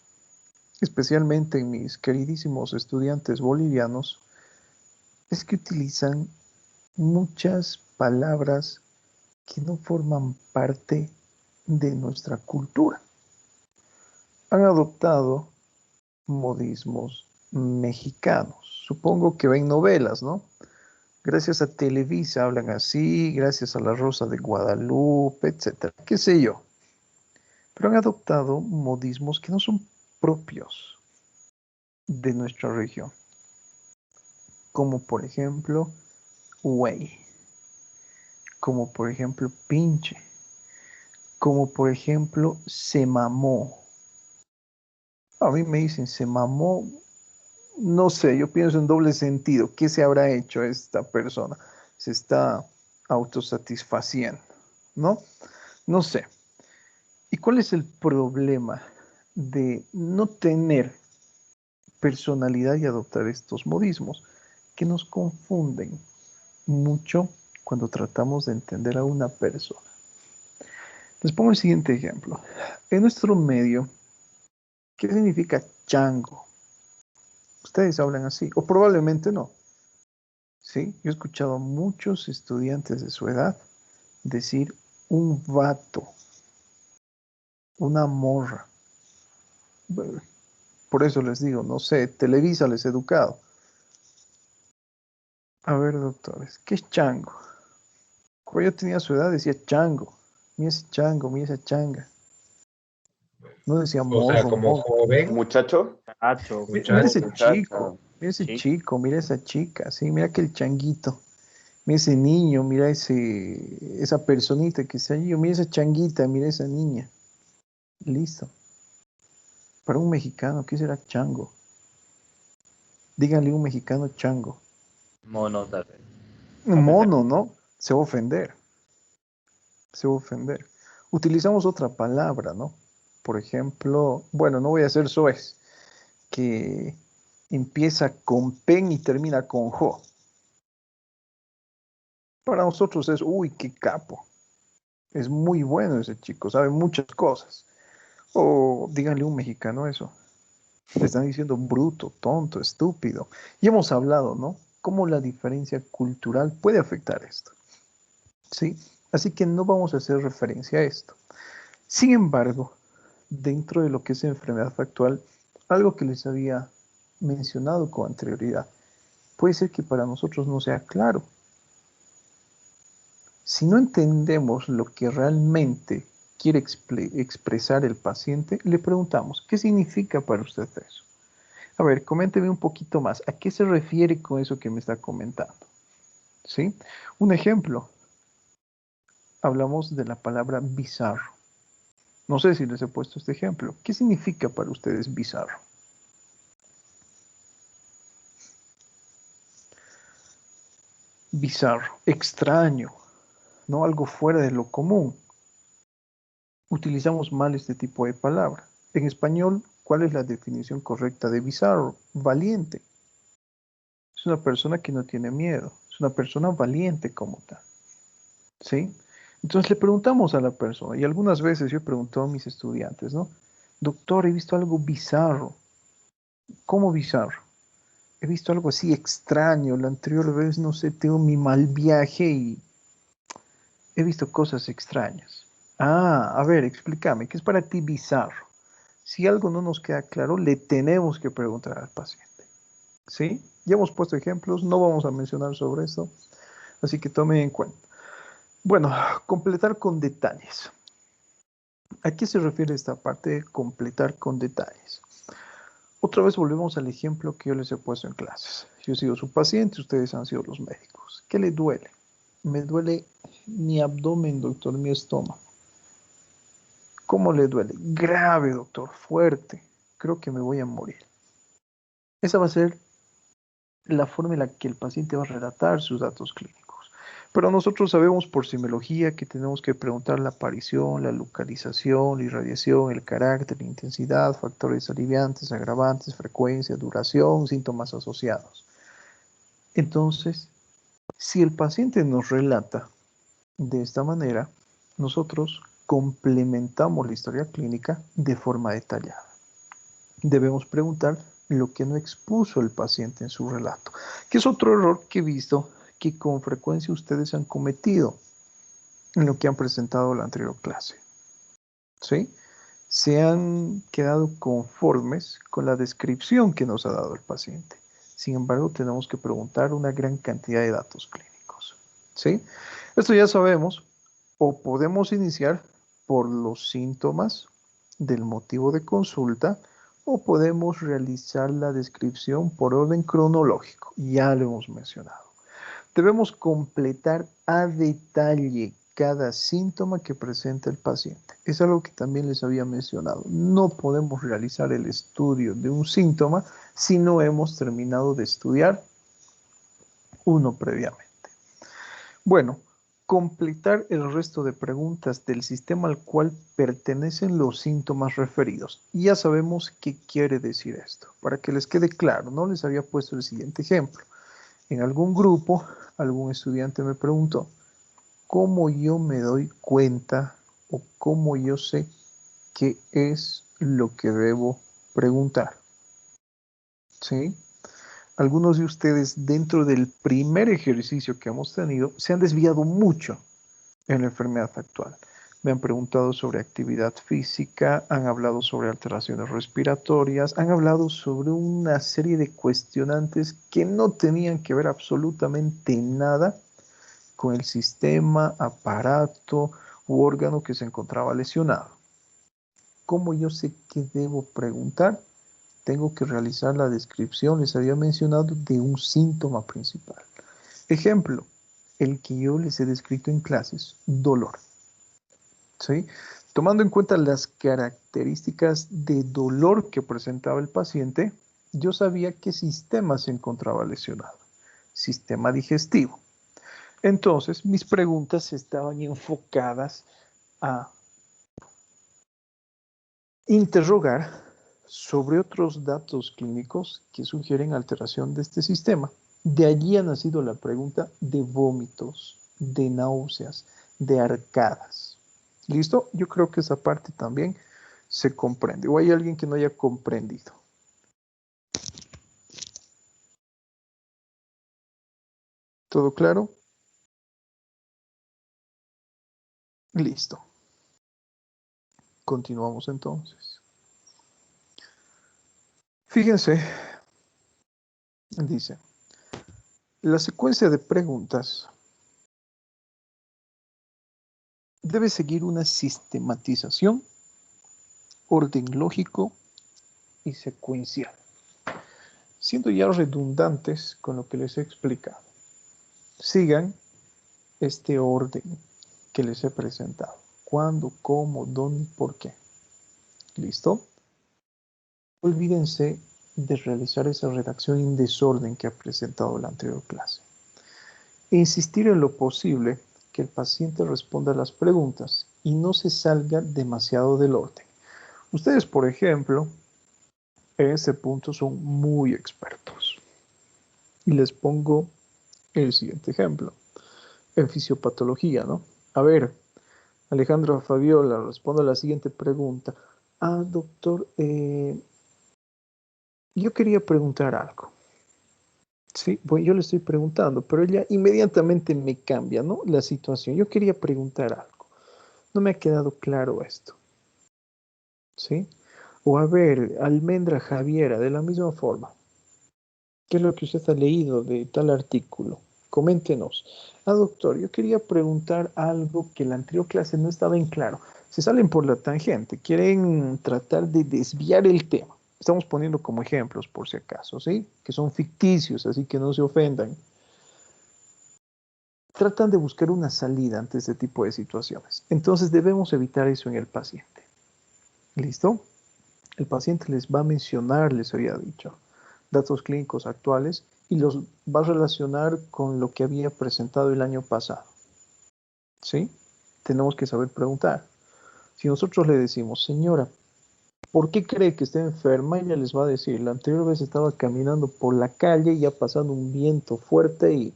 especialmente en mis queridísimos estudiantes bolivianos, es que utilizan muchas palabras que no forman parte de nuestra cultura. Han adoptado modismos mexicanos. Supongo que ven novelas, ¿no? Gracias a Televisa hablan así, gracias a La Rosa de Guadalupe, etcétera, qué sé yo. Pero han adoptado modismos que no son propios de nuestra región, como por ejemplo, güey, como por ejemplo, pinche, como por ejemplo, se mamó. A mí me dicen, se mamó, no sé, yo pienso en doble sentido. ¿Qué se habrá hecho esta persona? Se está autosatisfaciendo, ¿no? No sé. ¿Y cuál es el problema de no tener personalidad y adoptar estos modismos? Que nos confunden mucho cuando tratamos de entender a una persona. Les pongo el siguiente ejemplo. En nuestro medio, ¿qué significa chango? Ustedes hablan así, o probablemente no. ¿Sí? Yo he escuchado a muchos estudiantes de su edad decir un vato, una morra. Bueno, por eso les digo, no sé, Televisa les ha educado. A ver, doctores, ¿qué es chango? Cuando yo tenía su edad decía chango, mira ese chango, mira esa changa. No decía O sea, morro, como morro. joven, Muchacho, Mira ese muchacha, mira ese chico. chico, mira esa chica, sí, mira aquel changuito. Mira ese niño, mira esa personita que está allí, mira esa changuita, mira esa niña. Listo. Para un mexicano, ¿qué será chango? Díganle un mexicano chango. Mono, tal vez. Mono, ¿no? Se va a ofender. Se va a ofender. Utilizamos otra palabra, ¿no? Por ejemplo, bueno, no voy a hacer soez, que empieza con pen y termina con jo. Para nosotros es, uy, qué capo. Es muy bueno ese chico, sabe muchas cosas. O díganle un mexicano eso. Le están diciendo bruto, tonto, estúpido. Y hemos hablado, ¿no? Cómo la diferencia cultural puede afectar esto. ¿Sí? Así que no vamos a hacer referencia a esto. Sin embargo, dentro de lo que es enfermedad factual, algo que les había mencionado con anterioridad, puede ser que para nosotros no sea claro. Si no entendemos lo que realmente quiere expresar el paciente, le preguntamos, ¿qué significa para usted eso? A ver, coménteme un poquito más. ¿A qué se refiere con eso que me está comentando? ¿Sí? Un ejemplo. Hablamos de la palabra bizarro. No sé si les he puesto este ejemplo. ¿Qué significa para ustedes bizarro? Bizarro, extraño, ¿no? Algo fuera de lo común. Utilizamos mal este tipo de palabra. En español, ¿cuál es la definición correcta de bizarro? Valiente. Es una persona que no tiene miedo. Es una persona valiente como tal. ¿Sí? Entonces le preguntamos a la persona, y algunas veces yo he preguntado a mis estudiantes, ¿no? Doctor, he visto algo bizarro. ¿Cómo bizarro? He visto algo así extraño. La anterior vez, no sé, tengo mi mal viaje y he visto cosas extrañas. Ah, a ver, explícame, ¿qué es para ti bizarro? Si algo no nos queda claro, le tenemos que preguntar al paciente. ¿Sí? Ya hemos puesto ejemplos, no vamos a mencionar sobre eso, así que tomen en cuenta. Bueno, completar con detalles. ¿A qué se refiere esta parte de completar con detalles? Otra vez volvemos al ejemplo que yo les he puesto en clases. Yo he sido su paciente, ustedes han sido los médicos. ¿Qué le duele? Me duele mi abdomen, doctor, mi estómago. ¿Cómo le duele? Grave, doctor, fuerte. Creo que me voy a morir. Esa va a ser la forma en la que el paciente va a relatar sus datos clínicos. Pero nosotros sabemos por semiología que tenemos que preguntar la aparición, la localización, la irradiación, el carácter, la intensidad, factores aliviantes, agravantes, frecuencia, duración, síntomas asociados. Entonces, si el paciente nos relata de esta manera, nosotros complementamos la historia clínica de forma detallada. Debemos preguntar lo que no expuso el paciente en su relato, que es otro error que he visto que con frecuencia ustedes han cometido en lo que han presentado la anterior clase. ¿Sí? Se han quedado conformes con la descripción que nos ha dado el paciente. Sin embargo, tenemos que preguntar una gran cantidad de datos clínicos. ¿Sí? Esto ya sabemos, o podemos iniciar por los síntomas del motivo de consulta, o podemos realizar la descripción por orden cronológico. Ya lo hemos mencionado. Debemos completar a detalle cada síntoma que presenta el paciente. Es algo que también les había mencionado. No podemos realizar el estudio de un síntoma si no hemos terminado de estudiar uno previamente. Bueno, completar el resto de preguntas del sistema al cual pertenecen los síntomas referidos. Ya sabemos qué quiere decir esto. Para que les quede claro, no les había puesto el siguiente ejemplo. En algún grupo, algún estudiante me preguntó, ¿cómo yo me doy cuenta o cómo yo sé qué es lo que debo preguntar? ¿Sí? Algunos de ustedes dentro del primer ejercicio que hemos tenido se han desviado mucho en la enfermedad actual. Me han preguntado sobre actividad física, han hablado sobre alteraciones respiratorias, han hablado sobre una serie de cuestionantes que no tenían que ver absolutamente nada con el sistema, aparato u órgano que se encontraba lesionado. ¿Cómo yo sé qué debo preguntar? Tengo que realizar la descripción, les había mencionado, de un síntoma principal. Ejemplo, el que yo les he descrito en clases, dolor. ¿Sí? Tomando en cuenta las características de dolor que presentaba el paciente, yo sabía qué sistema se encontraba lesionado. sistema digestivo. Entonces, mis preguntas estaban enfocadas a interrogar sobre otros datos clínicos que sugieren alteración de este sistema. De allí ha nacido la pregunta de vómitos, de náuseas, de arcadas. ¿Listo? Yo creo que esa parte también se comprende. ¿O hay alguien que no haya comprendido? ¿Todo claro? Listo. Continuamos entonces. Fíjense, dice, la secuencia de preguntas debe seguir una sistematización, orden lógico y secuencial, siendo ya redundantes con lo que les he explicado. Sigan este orden que les he presentado. ¿Cuándo, cómo, dónde y por qué? ¿Listo? Olvídense de realizar esa redacción en desorden que ha presentado la anterior clase. E insistir en lo posible que el paciente responda a las preguntas y no se salga demasiado del orden. Ustedes, por ejemplo, en ese punto son muy expertos. Y les pongo el siguiente ejemplo. En fisiopatología, ¿no? A ver, Alejandro Fabiola responde a la siguiente pregunta. Doctor, yo quería preguntar algo. Sí, bueno, yo le estoy preguntando, pero ella inmediatamente me cambia, ¿no? La situación. Yo quería preguntar algo. No me ha quedado claro esto. ¿Sí? O a ver, Almendra Javiera, de la misma forma. ¿Qué es lo que usted ha leído de tal artículo? Coméntenos. Doctor, yo quería preguntar algo que en la anterior clase no estaba en claro. Se salen por la tangente, quieren tratar de desviar el tema. Estamos poniendo como ejemplos, por si acaso, ¿sí? Que son ficticios, así que no se ofendan. Tratan de buscar una salida ante este tipo de situaciones. Entonces debemos evitar eso en el paciente. ¿Listo? El paciente les va a mencionar, les había dicho, datos clínicos actuales y los va a relacionar con lo que había presentado el año pasado. ¿Sí? Tenemos que saber preguntar. Si nosotros le decimos, señora, ¿por qué cree que está enferma? Ella les va a decir, la anterior vez estaba caminando por la calle y ha pasado un viento fuerte y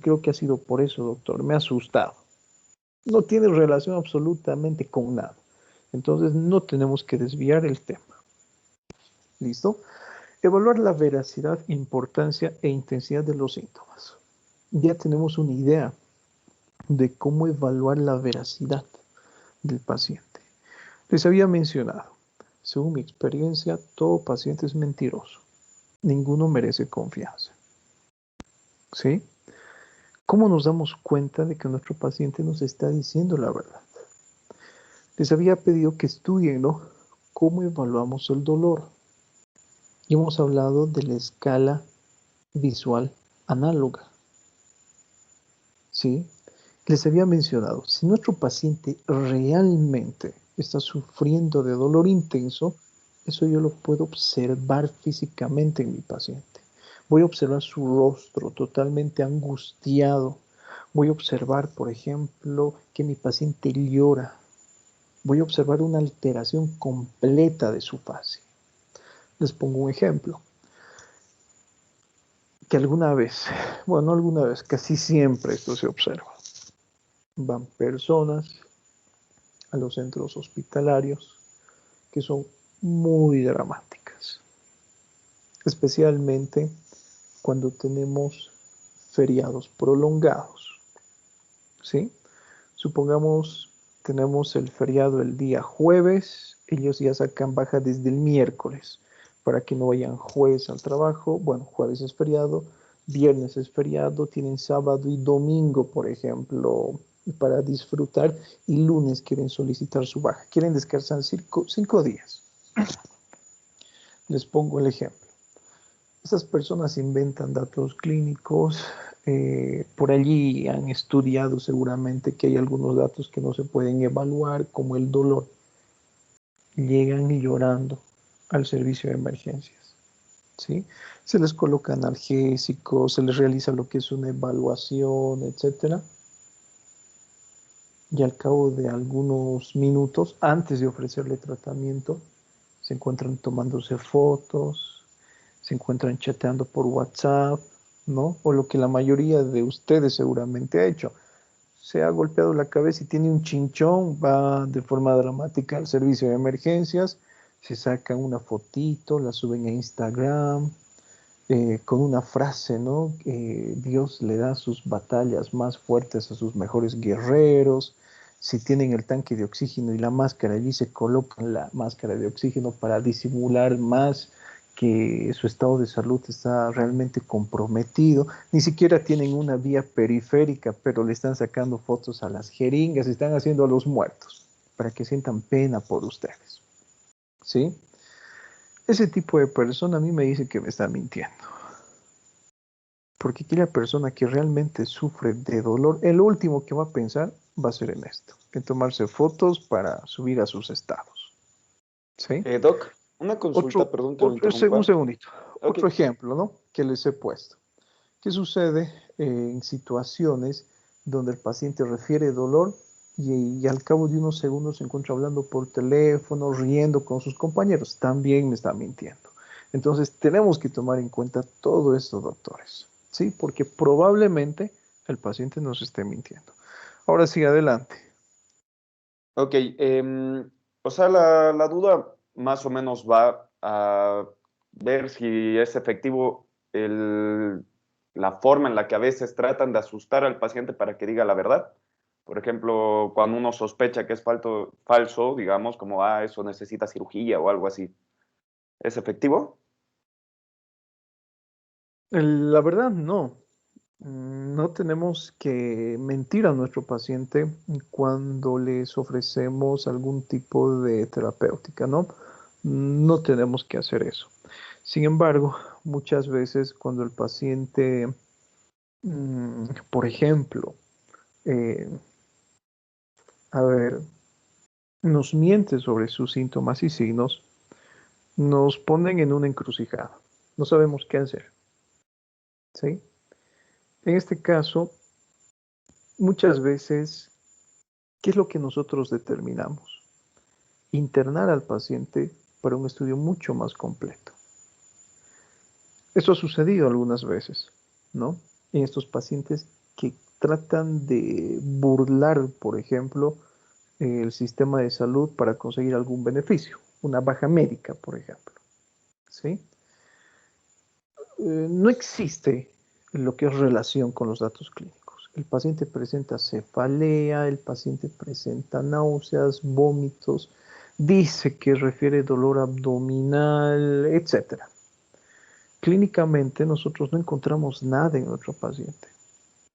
creo que ha sido por eso, doctor. Me ha asustado. No tiene relación absolutamente con nada. Entonces no tenemos que desviar el tema. ¿Listo? Evaluar la veracidad, importancia e intensidad de los síntomas. Ya tenemos una idea de cómo evaluar la veracidad del paciente. Les había mencionado, según mi experiencia, todo paciente es mentiroso. Ninguno merece confianza. ¿Sí? ¿Cómo nos damos cuenta de que nuestro paciente nos está diciendo la verdad? Les había pedido que estudien, ¿no? ¿Cómo evaluamos el dolor? Y hemos hablado de la escala visual análoga. ¿Sí? Les había mencionado, si nuestro paciente realmente está sufriendo de dolor intenso, eso yo lo puedo observar físicamente en mi paciente. Voy a observar su rostro totalmente angustiado. Voy a observar, por ejemplo, que mi paciente llora. Voy a observar una alteración completa de su fase. Les pongo un ejemplo. Que alguna vez, bueno, no alguna vez, casi siempre esto se observa. Van personas a los centros hospitalarios que son muy dramáticas, especialmente cuando tenemos feriados prolongados, ¿sí? Supongamos tenemos el feriado el día jueves, ellos ya sacan baja desde el miércoles para que no vayan jueves al trabajo. Bueno, jueves es feriado, viernes es feriado, tienen sábado y domingo, por ejemplo, para disfrutar, y lunes quieren solicitar su baja, quieren descansar 5 días. Les pongo el ejemplo. Estas personas inventan datos clínicos, por allí han estudiado seguramente que hay algunos datos que no se pueden evaluar, como el dolor. Llegan llorando al servicio de emergencias, ¿sí? Se les coloca analgésicos, se les realiza lo que es una evaluación, etcétera. Y al cabo de algunos minutos, antes de ofrecerle tratamiento, se encuentran tomándose fotos, se encuentran chateando por WhatsApp, ¿no? O lo que la mayoría de ustedes seguramente ha hecho. Se ha golpeado la cabeza y tiene un chinchón, va de forma dramática al servicio de emergencias, se sacan una fotito, la suben a Instagram, con una frase, ¿no? Dios le da sus batallas más fuertes a sus mejores guerreros. Si tienen el tanque de oxígeno y la máscara, allí se colocan la máscara de oxígeno para disimular más que su estado de salud está realmente comprometido. Ni siquiera tienen una vía periférica, pero le están sacando fotos a las jeringas, están haciendo a los muertos para que sientan pena por ustedes. ¿Sí? Ese tipo de persona a mí me dice que me está mintiendo. Porque aquella persona que realmente sufre de dolor, el último que va a pensar va a ser en esto, en tomarse fotos para subir a sus estados. ¿Sí? Doc, una consulta, perdón que lo Un interrumpa. segundito. Ok. Otro ejemplo, ¿no? Que les he puesto. ¿Qué sucede en situaciones donde el paciente refiere dolor y al cabo de unos segundos se encuentra hablando por teléfono, riendo con sus compañeros? También me está mintiendo. Entonces tenemos que tomar en cuenta todo esto, doctores, ¿sí? Porque probablemente el paciente nos esté mintiendo. Ahora sí, adelante. Ok, o sea, la duda más o menos va a ver si es efectivo la forma en la que a veces tratan de asustar al paciente para que diga la verdad. Por ejemplo, cuando uno sospecha que es falso, digamos, como, eso necesita cirugía o algo así. ¿Es efectivo? La verdad, no. No tenemos que mentir a nuestro paciente cuando les ofrecemos algún tipo de terapéutica, ¿no? No tenemos que hacer eso. Sin embargo, muchas veces cuando el paciente, por ejemplo, eh, a ver, nos miente sobre sus síntomas y signos, nos ponen en una encrucijada. No sabemos qué hacer, ¿sí? En este caso, muchas veces, ¿qué es lo que nosotros determinamos? Internar al paciente para un estudio mucho más completo. Esto ha sucedido algunas veces, ¿no? En estos pacientes que tratan de burlar, por ejemplo, el sistema de salud para conseguir algún beneficio, una baja médica, por ejemplo, ¿sí? No existe lo que es relación con los datos clínicos. El paciente presenta cefalea, el paciente presenta náuseas, vómitos, dice que refiere dolor abdominal, etcétera. Clínicamente nosotros no encontramos nada en nuestro paciente.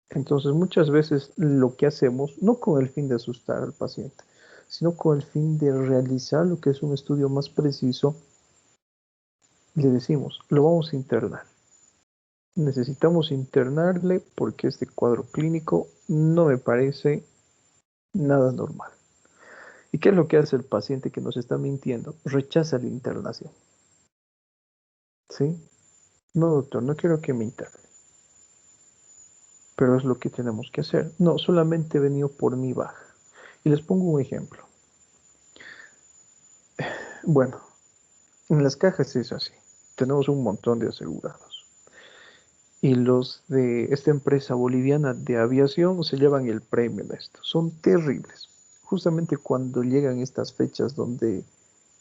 Entonces muchas veces lo que hacemos, no con el fin de asustar al paciente, sino con el fin de realizar lo que es un estudio más preciso, le decimos, lo vamos a internar. Necesitamos internarle porque este cuadro clínico no me parece nada normal. ¿Y qué es lo que hace el paciente que nos está mintiendo? Rechaza la internación. ¿Sí? No, doctor, no quiero que me interne. Pero es lo que tenemos que hacer. No, solamente he venido por mi baja. Y les pongo un ejemplo. Bueno, en las cajas es así. Tenemos un montón de asegurados. Y los de esta empresa boliviana de aviación se llevan el premio de esto. Son terribles. Justamente cuando llegan estas fechas donde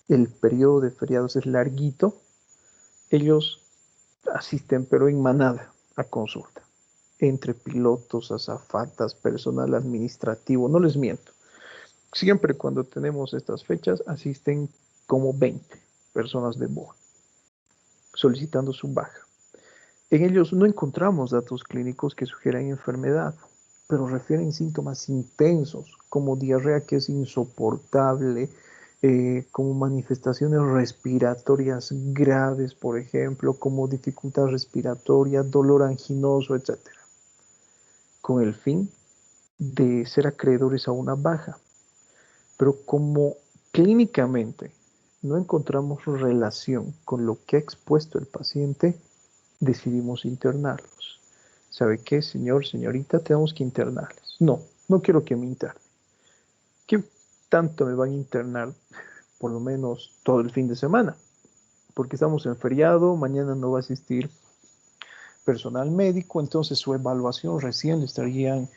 el periodo de feriados es larguito, ellos asisten, pero en manada, a consulta. Entre pilotos, azafatas, personal administrativo, no les miento. Siempre cuando tenemos estas fechas asisten como 20 personas de BOA solicitando su baja. En ellos no encontramos datos clínicos que sugieran enfermedad, pero refieren síntomas intensos como diarrea que es insoportable, como manifestaciones respiratorias graves, por ejemplo, como dificultad respiratoria, dolor anginoso, etcétera, con el fin de ser acreedores a una baja. Pero como clínicamente no encontramos relación con lo que ha expuesto el paciente, decidimos internarlos. ¿Sabe qué, señor, señorita? Tenemos que internarlos. No, no quiero que me internen. ¿Qué tanto me van a internar? Por lo menos todo el fin de semana, porque estamos en feriado, mañana no va a asistir personal médico, entonces su evaluación recién le estarían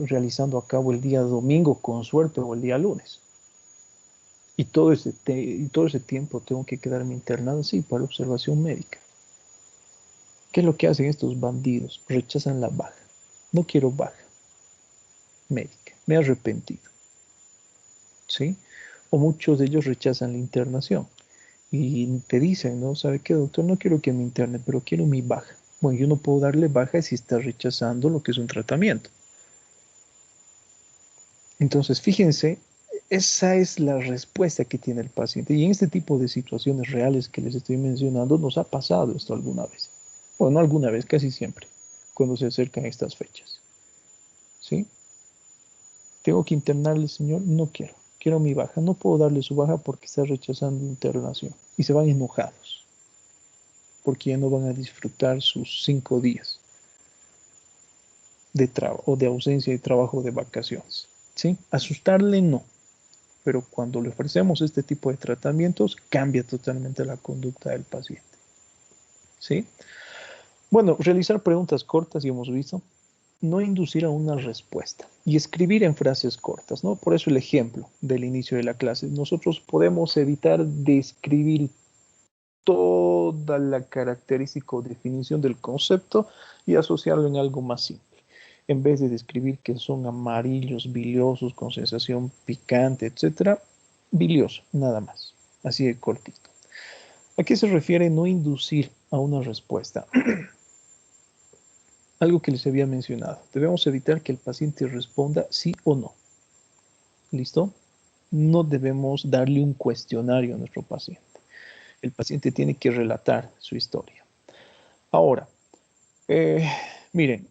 realizando a cabo el día domingo con suerte o el día lunes. Y todo ese tiempo tengo que quedarme internado, sí, para observación médica. ¿Qué es lo que hacen estos bandidos? Rechazan la baja. No quiero baja médica, me he arrepentido. ¿Sí? O muchos de ellos rechazan la internación y te dicen, ¿no? ¿Sabe qué, doctor? No quiero que me interne, pero quiero mi baja. Bueno, yo no puedo darle baja si está rechazando lo que es un tratamiento. Entonces, fíjense, esa es la respuesta que tiene el paciente. Y en este tipo de situaciones reales que les estoy mencionando, nos ha pasado esto alguna vez. Bueno, no alguna vez, casi siempre, cuando se acercan estas fechas. ¿Sí? ¿Tengo que internarle, señor? No quiero. Quiero mi baja. No puedo darle su baja porque está rechazando internación. Y se van enojados. Porque ya no van a disfrutar sus 5 días de trabajo o de ausencia de trabajo de vacaciones. ¿Sí? Asustarle no. Pero cuando le ofrecemos este tipo de tratamientos, cambia totalmente la conducta del paciente. ¿Sí? Bueno, realizar preguntas cortas, y hemos visto, no inducir a una respuesta y escribir en frases cortas, ¿no? Por eso el ejemplo del inicio de la clase. Nosotros podemos evitar describir toda la característica o definición del concepto y asociarlo en algo más simple. En vez de describir que son amarillos, biliosos, con sensación picante, etcétera, bilioso, nada más. Así de cortito. ¿A qué se refiere no inducir a una respuesta? Algo que les había mencionado. Debemos evitar que el paciente responda sí o no. ¿Listo? No debemos darle un cuestionario a nuestro paciente. El paciente tiene que relatar su historia. Ahora, miren,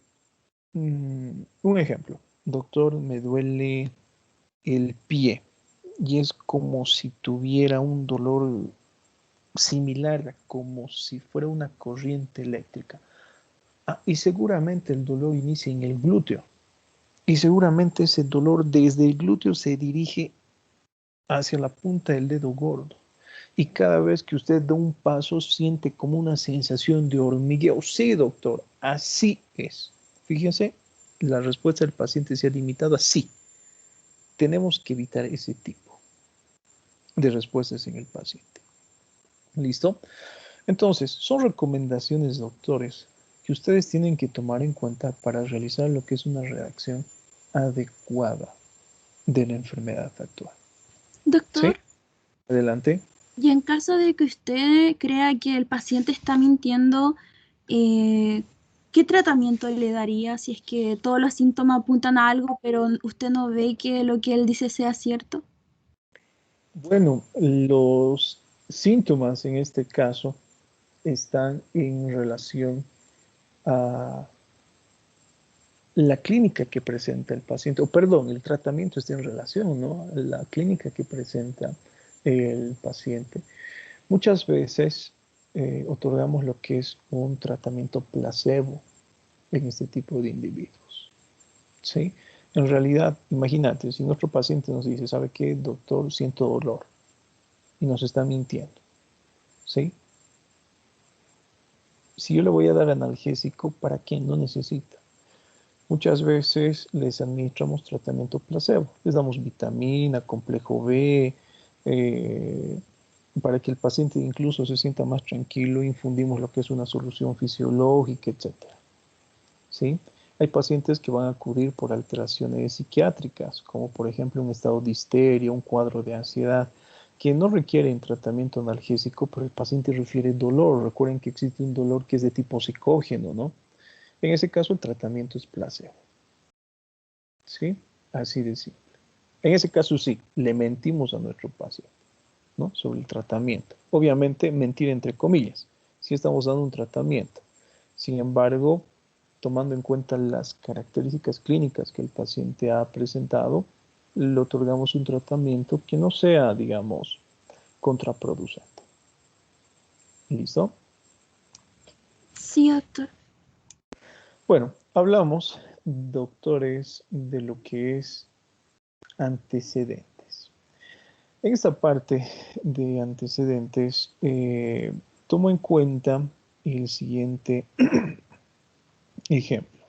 un ejemplo. Doctor, me duele el pie y es como si tuviera un dolor similar, como si fuera una corriente eléctrica. Y seguramente el dolor inicia en el glúteo. Y seguramente ese dolor desde el glúteo se dirige hacia la punta del dedo gordo. Y cada vez que usted da un paso siente como una sensación de hormigueo. Sí, doctor, así es. Fíjense, la respuesta del paciente se ha limitado a sí. Tenemos que evitar ese tipo de respuestas en el paciente. ¿Listo? Entonces, son recomendaciones, doctores, que ustedes tienen que tomar en cuenta para realizar lo que es una reacción adecuada de la enfermedad actual. ¿Sí? Doctor, Adelante. y en caso de que usted crea que el paciente está mintiendo, ¿qué tratamiento le daría si es que todos los síntomas apuntan a algo, pero usted no ve que lo que él dice sea cierto? Bueno, los síntomas en este caso están en relación a la clínica que presenta el paciente, o perdón, el tratamiento está en relación, ¿no? A la clínica que presenta el paciente. Muchas veces otorgamos lo que es un tratamiento placebo en este tipo de individuos, ¿sí? En realidad, imagínate, si nuestro paciente nos dice, ¿sabe qué, doctor? Siento dolor y nos está mintiendo, ¿sí? Si yo le voy a dar analgésico, ¿para qué? No necesita. Muchas veces les administramos tratamiento placebo. Les damos vitamina, complejo B, para que el paciente incluso se sienta más tranquilo, infundimos lo que es una solución fisiológica, etc. ¿Sí? Hay pacientes que van a acudir por alteraciones psiquiátricas, como por ejemplo un estado de histeria, un cuadro de ansiedad, que no requieren tratamiento analgésico, pero el paciente refiere dolor. Recuerden que existe un dolor que es de tipo psicógeno, ¿no? En ese caso, el tratamiento es placebo. ¿Sí? Así de simple. En ese caso, sí, le mentimos a nuestro paciente, ¿no? Sobre el tratamiento. Obviamente, mentir entre comillas. Sí estamos dando un tratamiento. Sin embargo, tomando en cuenta las características clínicas que el paciente ha presentado, le otorgamos un tratamiento que no sea, digamos, contraproducente. ¿Listo? Sí, doctor. Bueno, hablamos, doctores, de lo que es antecedentes. En esta parte de antecedentes, tomo en cuenta el siguiente ejemplo.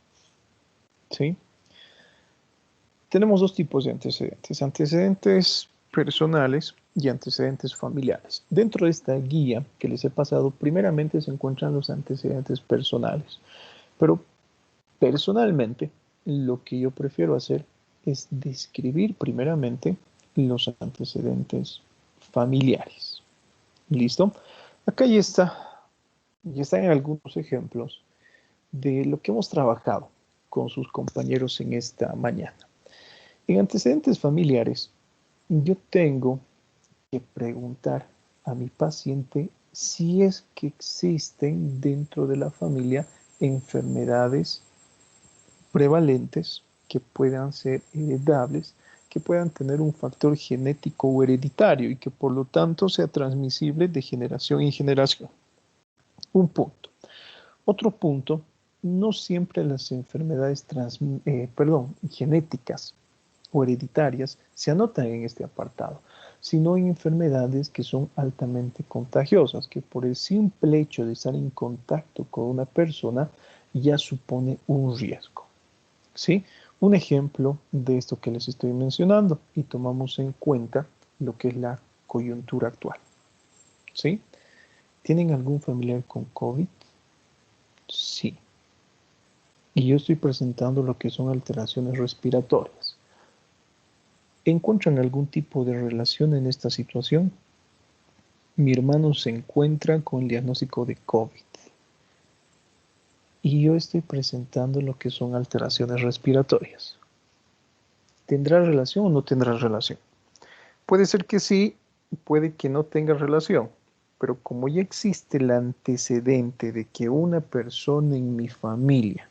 ¿Sí? Tenemos dos tipos de antecedentes, antecedentes personales y antecedentes familiares. Dentro de esta guía que les he pasado, primeramente se encuentran los antecedentes personales, pero personalmente lo que yo prefiero hacer es describir primeramente los antecedentes familiares. ¿Listo? Acá ya están algunos ejemplos de lo que hemos trabajado con sus compañeros en esta mañana. En antecedentes familiares, yo tengo que preguntar a mi paciente si es que existen dentro de la familia enfermedades prevalentes que puedan ser heredables, que puedan tener un factor genético o hereditario y que por lo tanto sea transmisible de generación en generación. Un punto. Otro punto, no siempre las enfermedades genéticas o hereditarias se anotan en este apartado, sino en enfermedades que son altamente contagiosas, que por el simple hecho de estar en contacto con una persona ya supone un riesgo. ¿Sí? Un ejemplo de esto que les estoy mencionando y tomamos en cuenta lo que es la coyuntura actual. ¿Sí? ¿Tienen algún familiar con COVID? Sí. Y yo estoy presentando lo que son alteraciones respiratorias. ¿Encuentran algún tipo de relación en esta situación? Mi hermano se encuentra con el diagnóstico de COVID. Y yo estoy presentando lo que son alteraciones respiratorias. ¿Tendrá relación o no tendrá relación? Puede ser que sí, puede que no tenga relación, pero como ya existe el antecedente de que una persona en mi familia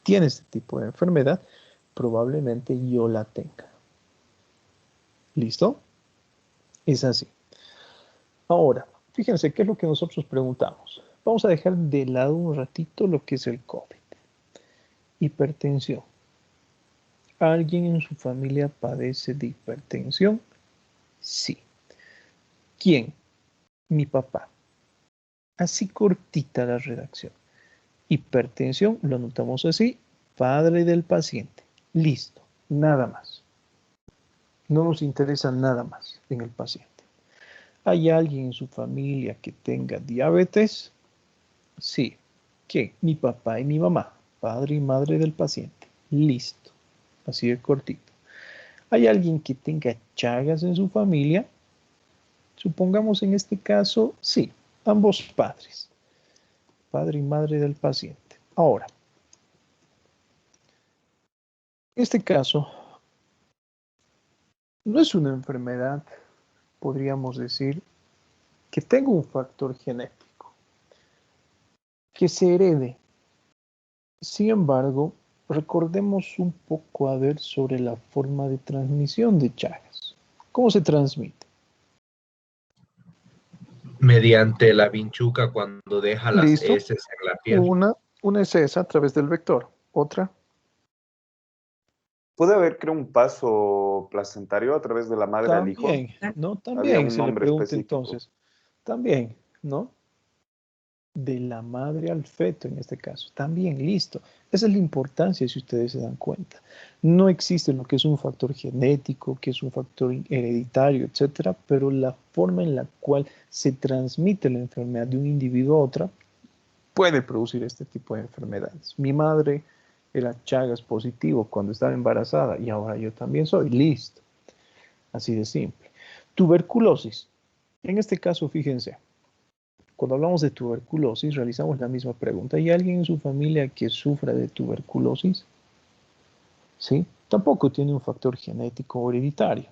tiene este tipo de enfermedad, probablemente yo la tenga. ¿Listo? Es así. Ahora, fíjense qué es lo que nosotros preguntamos. Vamos a dejar de lado un ratito lo que es el COVID. Hipertensión. ¿Alguien en su familia padece de hipertensión? Sí. ¿Quién? Mi papá. Así cortita la redacción. Hipertensión, lo anotamos así, padre del paciente. Listo, nada más. No nos interesa nada más en el paciente. ¿Hay alguien en su familia que tenga diabetes? Sí. ¿Qué? Mi papá y mi mamá, padre y madre del paciente. Listo, así de cortito. ¿Hay alguien que tenga Chagas en su familia? Supongamos en este caso, sí, ambos padres, padre y madre del paciente. Ahora, en este caso, no es una enfermedad, podríamos decir, que tenga un factor genético, que se herede. Sin embargo, recordemos un poco a ver sobre la forma de transmisión de Chagas. ¿Cómo se transmite? Mediante la vinchuca cuando deja las Listo. heces en la piel. Una es esa a través del vector. Otra. Puede haber, creo, un paso placentario a través de la madre al hijo. También, ¿no? Había También un se le nombre pregunta específico. entonces. También, ¿no? De la madre al feto en este caso. También, listo. Esa es la importancia, si ustedes se dan cuenta. No existe lo que es un factor genético, que es un factor hereditario, etcétera, pero la forma en la cual se transmite la enfermedad de un individuo a otra puede producir este tipo de enfermedades. Mi madre era Chagas positivo cuando estaba embarazada y ahora yo también soy. Listo. Así de simple. Tuberculosis. En este caso, fíjense, cuando hablamos de tuberculosis, realizamos la misma pregunta. ¿Hay alguien en su familia que sufra de tuberculosis? ¿Sí? Tampoco tiene un factor genético o hereditario,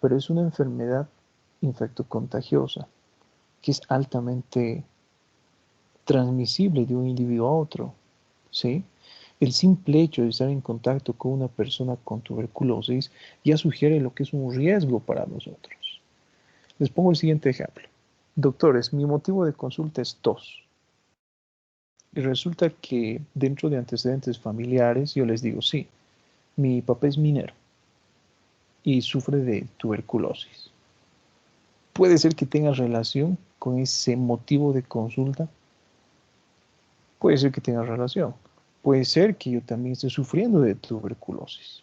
pero es una enfermedad infectocontagiosa que es altamente transmisible de un individuo a otro. ¿Sí? El simple hecho de estar en contacto con una persona con tuberculosis ya sugiere lo que es un riesgo para nosotros. Les pongo el siguiente ejemplo. Doctores, mi motivo de consulta es tos. Y resulta que dentro de antecedentes familiares yo les digo, sí, mi papá es minero y sufre de tuberculosis. ¿Puede ser que tenga relación con ese motivo de consulta? Puede ser que tenga relación. Puede ser que yo también esté sufriendo de tuberculosis.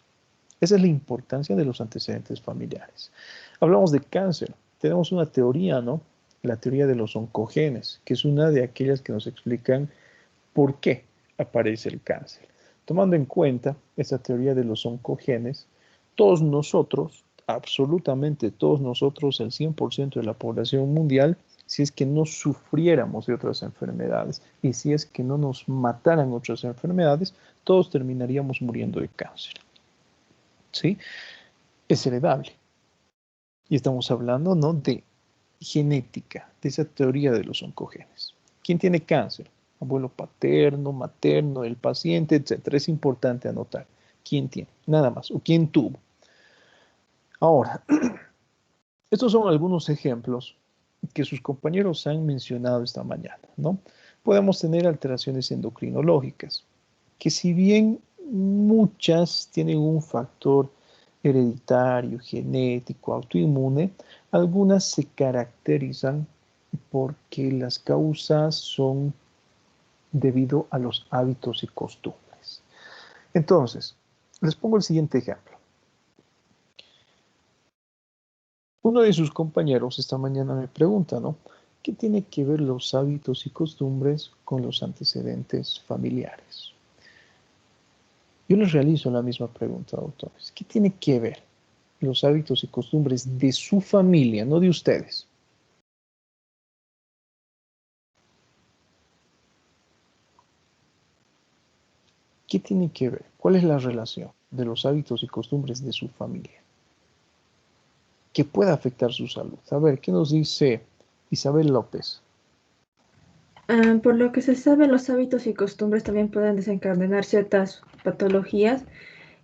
Esa es la importancia de los antecedentes familiares. Hablamos de cáncer. Tenemos una teoría, ¿no? La teoría de los oncogenes, que es una de aquellas que nos explican por qué aparece el cáncer. Tomando en cuenta esta teoría de los oncogenes, todos nosotros, absolutamente todos nosotros, el 100% de la población mundial, si es que no sufriéramos de otras enfermedades y si es que no nos mataran otras enfermedades, todos terminaríamos muriendo de cáncer. ¿Sí? Es heredable. Y estamos hablando, ¿no?, de genética, de esa teoría de los oncogenes. ¿Quién tiene cáncer? Abuelo paterno, materno, el paciente, etc. Es importante anotar quién tiene, nada más, o quién tuvo. Ahora, estos son algunos ejemplos que sus compañeros han mencionado esta mañana, ¿no? Podemos tener alteraciones endocrinológicas, que si bien muchas tienen un factor hereditario, genético, autoinmune, algunas se caracterizan porque las causas son debido a los hábitos y costumbres. Entonces, les pongo el siguiente ejemplo. Uno de sus compañeros esta mañana me pregunta, ¿no?, ¿qué tiene que ver los hábitos y costumbres con los antecedentes familiares? Yo les realizo la misma pregunta, doctores. ¿Qué tiene que ver los hábitos y costumbres de su familia, no de ustedes? ¿Qué tiene que ver? ¿Cuál es la relación de los hábitos y costumbres de su familia que pueda afectar su salud? A ver, ¿qué nos dice Isabel López? Por lo que se sabe, los hábitos y costumbres también pueden desencadenar ciertas patologías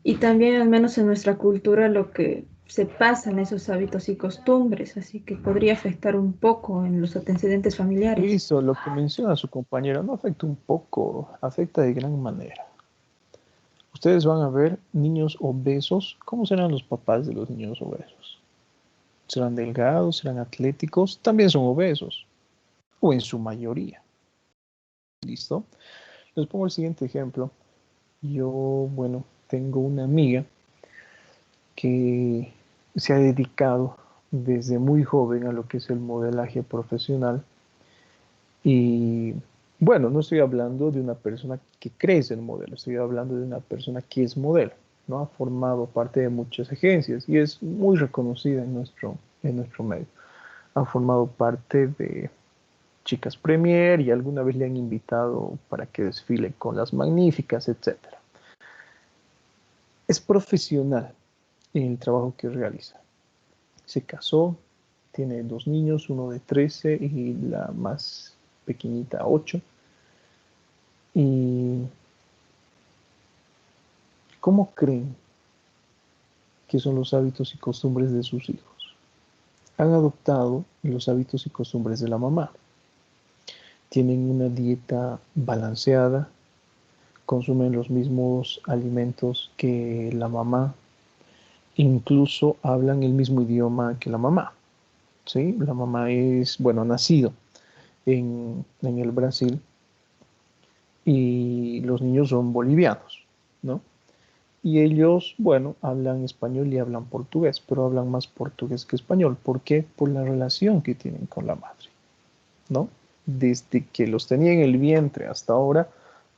y también, al menos en nuestra cultura, lo que se pasa en esos hábitos y costumbres, así que podría afectar un poco en los antecedentes familiares. Listo, lo que menciona su compañera no afecta un poco, afecta de gran manera. Ustedes van a ver niños obesos. ¿Cómo serán los papás de los niños obesos? ¿Serán delgados? ¿Serán atléticos? También son obesos, o en su mayoría. ¿Listo? Les pongo el siguiente ejemplo. Yo, bueno, tengo una amiga que se ha dedicado desde muy joven a lo que es el modelaje profesional. Y bueno, no estoy hablando de una persona que crece en modelo, estoy hablando de una persona que es modelo, ¿no? Ha formado parte de muchas agencias y es muy reconocida en nuestro medio. Ha formado parte de Chicas Premier y alguna vez le han invitado para que desfile con las magníficas, etc. Es profesional en el trabajo que realiza. Se casó, tiene 2 niños, uno de 13 y la más pequeñita 8. ¿Y cómo creen que son los hábitos y costumbres de sus hijos? Han adoptado los hábitos y costumbres de la mamá. Tienen una dieta balanceada, consumen los mismos alimentos que la mamá, incluso hablan el mismo idioma que la mamá. ¿Sí? La mamá es, bueno, nacido en el Brasil y los niños son bolivianos, ¿no? Y ellos, bueno, hablan español y hablan portugués, pero hablan más portugués que español. ¿Por qué? Por la relación que tienen con la madre, ¿no? Desde que los tenía en el vientre hasta ahora,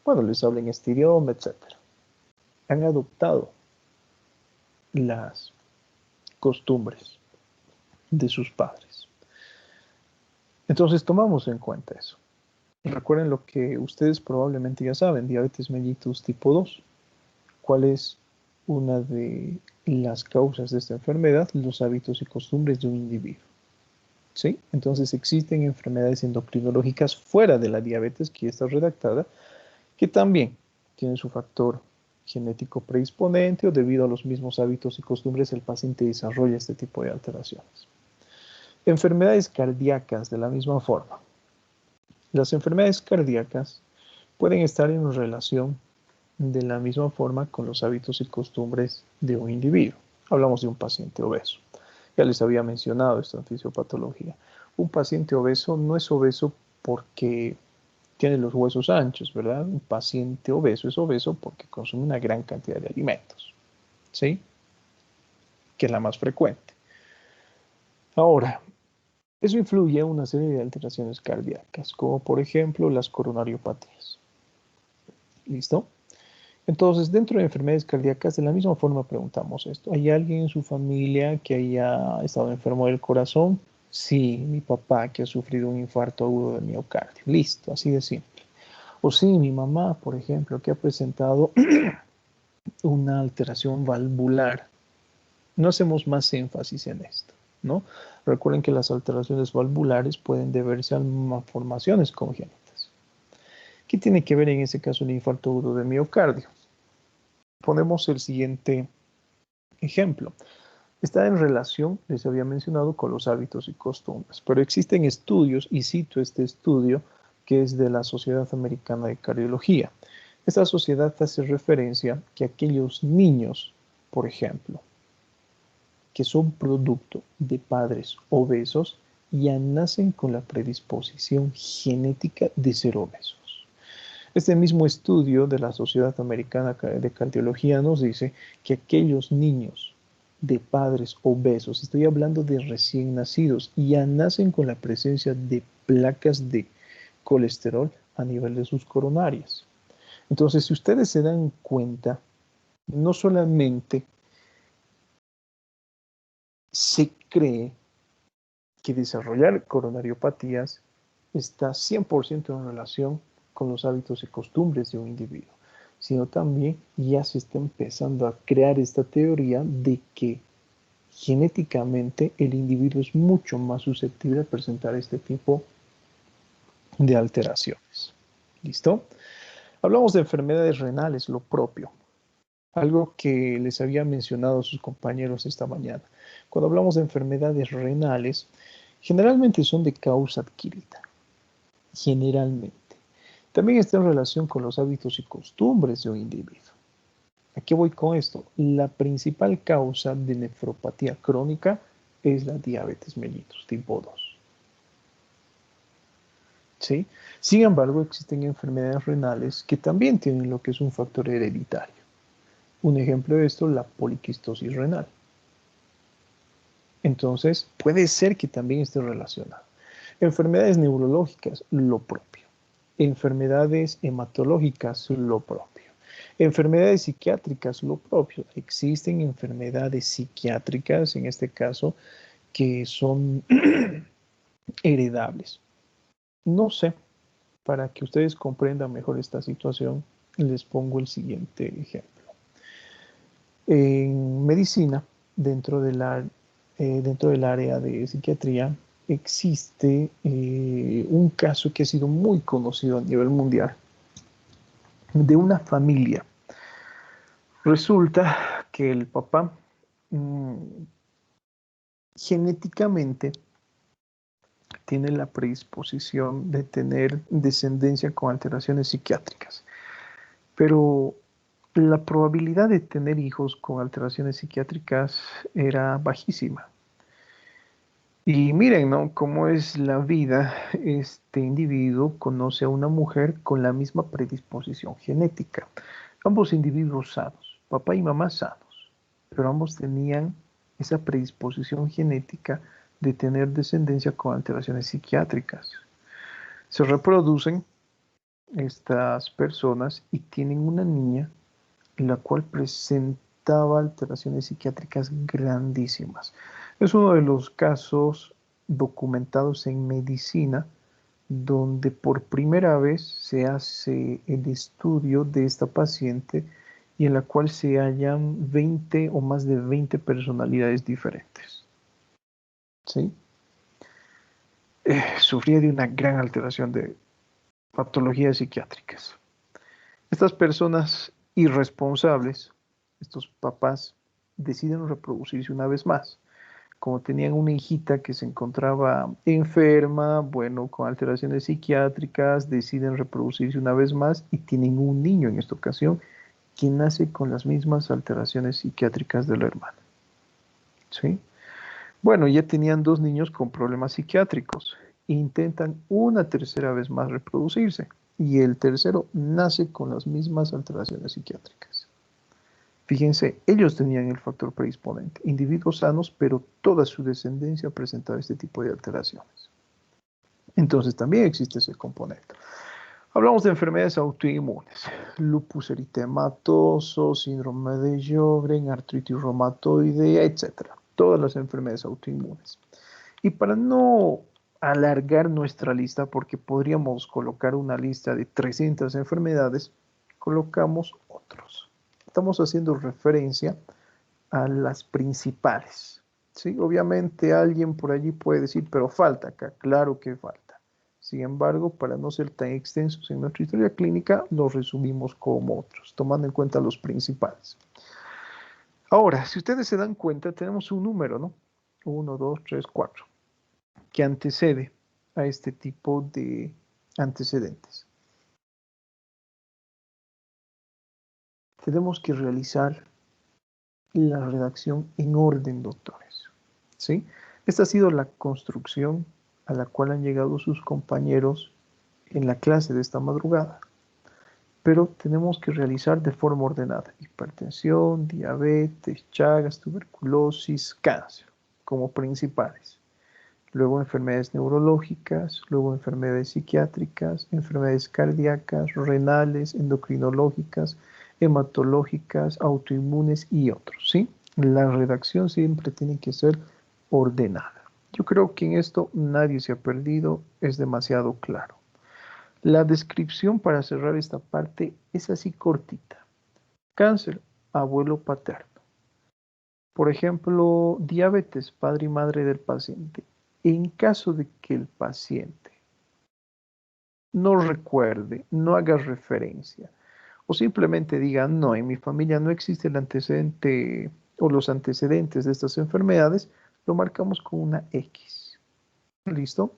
bueno, les hablan este idioma, etc. Han adoptado las costumbres de sus padres. Entonces tomamos en cuenta eso. Recuerden lo que ustedes probablemente ya saben, diabetes mellitus tipo 2. ¿Cuál es una de las causas de esta enfermedad? Los hábitos y costumbres de un individuo. ¿Sí? Entonces existen enfermedades endocrinológicas fuera de la diabetes que ya está redactada, que también tienen su factor genético predisponente o debido a los mismos hábitos y costumbres el paciente desarrolla este tipo de alteraciones. Enfermedades cardíacas de la misma forma. Las enfermedades cardíacas pueden estar en relación de la misma forma con los hábitos y costumbres de un individuo. Hablamos de un paciente obeso. Ya les había mencionado esto en fisiopatología. Un paciente obeso no es obeso porque tiene los huesos anchos, ¿verdad? Un paciente obeso es obeso porque consume una gran cantidad de alimentos, ¿sí? Que es la más frecuente. Ahora, eso influye en una serie de alteraciones cardíacas, como por ejemplo las coronariopatías. ¿Listo? Entonces, dentro de enfermedades cardíacas, de la misma forma preguntamos esto. ¿Hay alguien en su familia que haya estado enfermo del corazón? Sí, mi papá que ha sufrido un infarto agudo de miocardio. Listo, así de simple. O sí, mi mamá, por ejemplo, que ha presentado una alteración valvular. No hacemos más énfasis en esto, ¿no? Recuerden que las alteraciones valvulares pueden deberse a malformaciones congénitas. ¿Qué tiene que ver en ese caso el infarto agudo de miocardio? Ponemos el siguiente ejemplo. Está en relación, les había mencionado, con los hábitos y costumbres, pero existen estudios, y cito este estudio, que es de la Sociedad Americana de Cardiología. Esta sociedad hace referencia que aquellos niños, por ejemplo, que son producto de padres obesos, ya nacen con la predisposición genética de ser obesos. Este mismo estudio de la Sociedad Americana de Cardiología nos dice que aquellos niños de padres obesos, estoy hablando de recién nacidos, ya nacen con la presencia de placas de colesterol a nivel de sus coronarias. Entonces, si ustedes se dan cuenta, no solamente se cree que desarrollar coronariopatías está 100% en relación con los hábitos y costumbres de un individuo, sino también ya se está empezando a crear esta teoría de que genéticamente el individuo es mucho más susceptible a presentar este tipo de alteraciones. ¿Listo? Hablamos de enfermedades renales, lo propio. Algo que les había mencionado a sus compañeros esta mañana. Cuando hablamos de enfermedades renales, generalmente son de causa adquirida. Generalmente. También está en relación con los hábitos y costumbres de un individuo. ¿A qué voy con esto? La principal causa de nefropatía crónica es la diabetes mellitus tipo 2. ¿Sí? Sin embargo, existen enfermedades renales que también tienen lo que es un factor hereditario. Un ejemplo de esto, la poliquistosis renal. Entonces, puede ser que también esté relacionado. Enfermedades neurológicas, lo propio. Enfermedades hematológicas, lo propio. Enfermedades psiquiátricas, lo propio. Existen enfermedades psiquiátricas, en este caso, que son heredables. No sé, para que ustedes comprendan mejor esta situación, les pongo el siguiente ejemplo. En medicina, dentro del área de psiquiatría, existe un caso que ha sido muy conocido a nivel mundial de una familia. Resulta que el papá genéticamente tiene la predisposición de tener descendencia con alteraciones psiquiátricas, pero la probabilidad de tener hijos con alteraciones psiquiátricas era bajísima. Y miren, ¿no? Cómo es la vida. Este individuo conoce a una mujer con la misma predisposición genética. Ambos individuos sanos, papá y mamá sanos, pero ambos tenían esa predisposición genética de tener descendencia con alteraciones psiquiátricas. Se reproducen estas personas y tienen una niña la cual presentaba alteraciones psiquiátricas grandísimas. Es uno de los casos documentados en medicina donde por primera vez se hace el estudio de esta paciente y en la cual se hallan 20 o más de 20 personalidades diferentes. ¿Sí? Sufría de una gran alteración de patologías psiquiátricas. Estas personas irresponsables, estos papás, deciden reproducirse una vez más como tenían una hijita que se encontraba enferma, bueno, con alteraciones psiquiátricas, deciden reproducirse una vez más y tienen un niño en esta ocasión que nace con las mismas alteraciones psiquiátricas de la hermana. ¿Sí? Bueno, ya tenían 2 niños con problemas psiquiátricos. Intentan una tercera vez más reproducirse y el tercero nace con las mismas alteraciones psiquiátricas. Fíjense, ellos tenían el factor predisponente, individuos sanos, pero toda su descendencia presentaba este tipo de alteraciones. Entonces también existe ese componente. Hablamos de enfermedades autoinmunes, lupus eritematoso, síndrome de Sjögren, artritis reumatoide, etc. Todas las enfermedades autoinmunes. Y para no alargar nuestra lista, porque podríamos colocar una lista de 300 enfermedades, colocamos otros. Estamos haciendo referencia a las principales. ¿Sí? Obviamente alguien por allí puede decir, pero falta acá. Claro que falta. Sin embargo, para no ser tan extensos en nuestra historia clínica, los resumimos como otros, tomando en cuenta los principales. Ahora, si ustedes se dan cuenta, tenemos un número, ¿no? 1, 2, 3, 4, que antecede a este tipo de antecedentes. Tenemos que realizar la redacción en orden, doctores. ¿Sí? Esta ha sido la construcción a la cual han llegado sus compañeros en la clase de esta madrugada. Pero tenemos que realizar de forma ordenada. Hipertensión, diabetes, Chagas, tuberculosis, cáncer, como principales. Luego enfermedades neurológicas, luego enfermedades psiquiátricas, enfermedades cardíacas, renales, endocrinológicas, hematológicas, autoinmunes y otros, ¿sí? La redacción siempre tiene que ser ordenada. Yo creo que en esto nadie se ha perdido, es demasiado claro. La descripción para cerrar esta parte es así cortita. Cáncer, abuelo paterno. Por ejemplo, diabetes, padre y madre del paciente. En caso de que el paciente no recuerde, no haga referencia, o simplemente diga, no, en mi familia no existe el antecedente o los antecedentes de estas enfermedades, lo marcamos con una X. ¿Listo?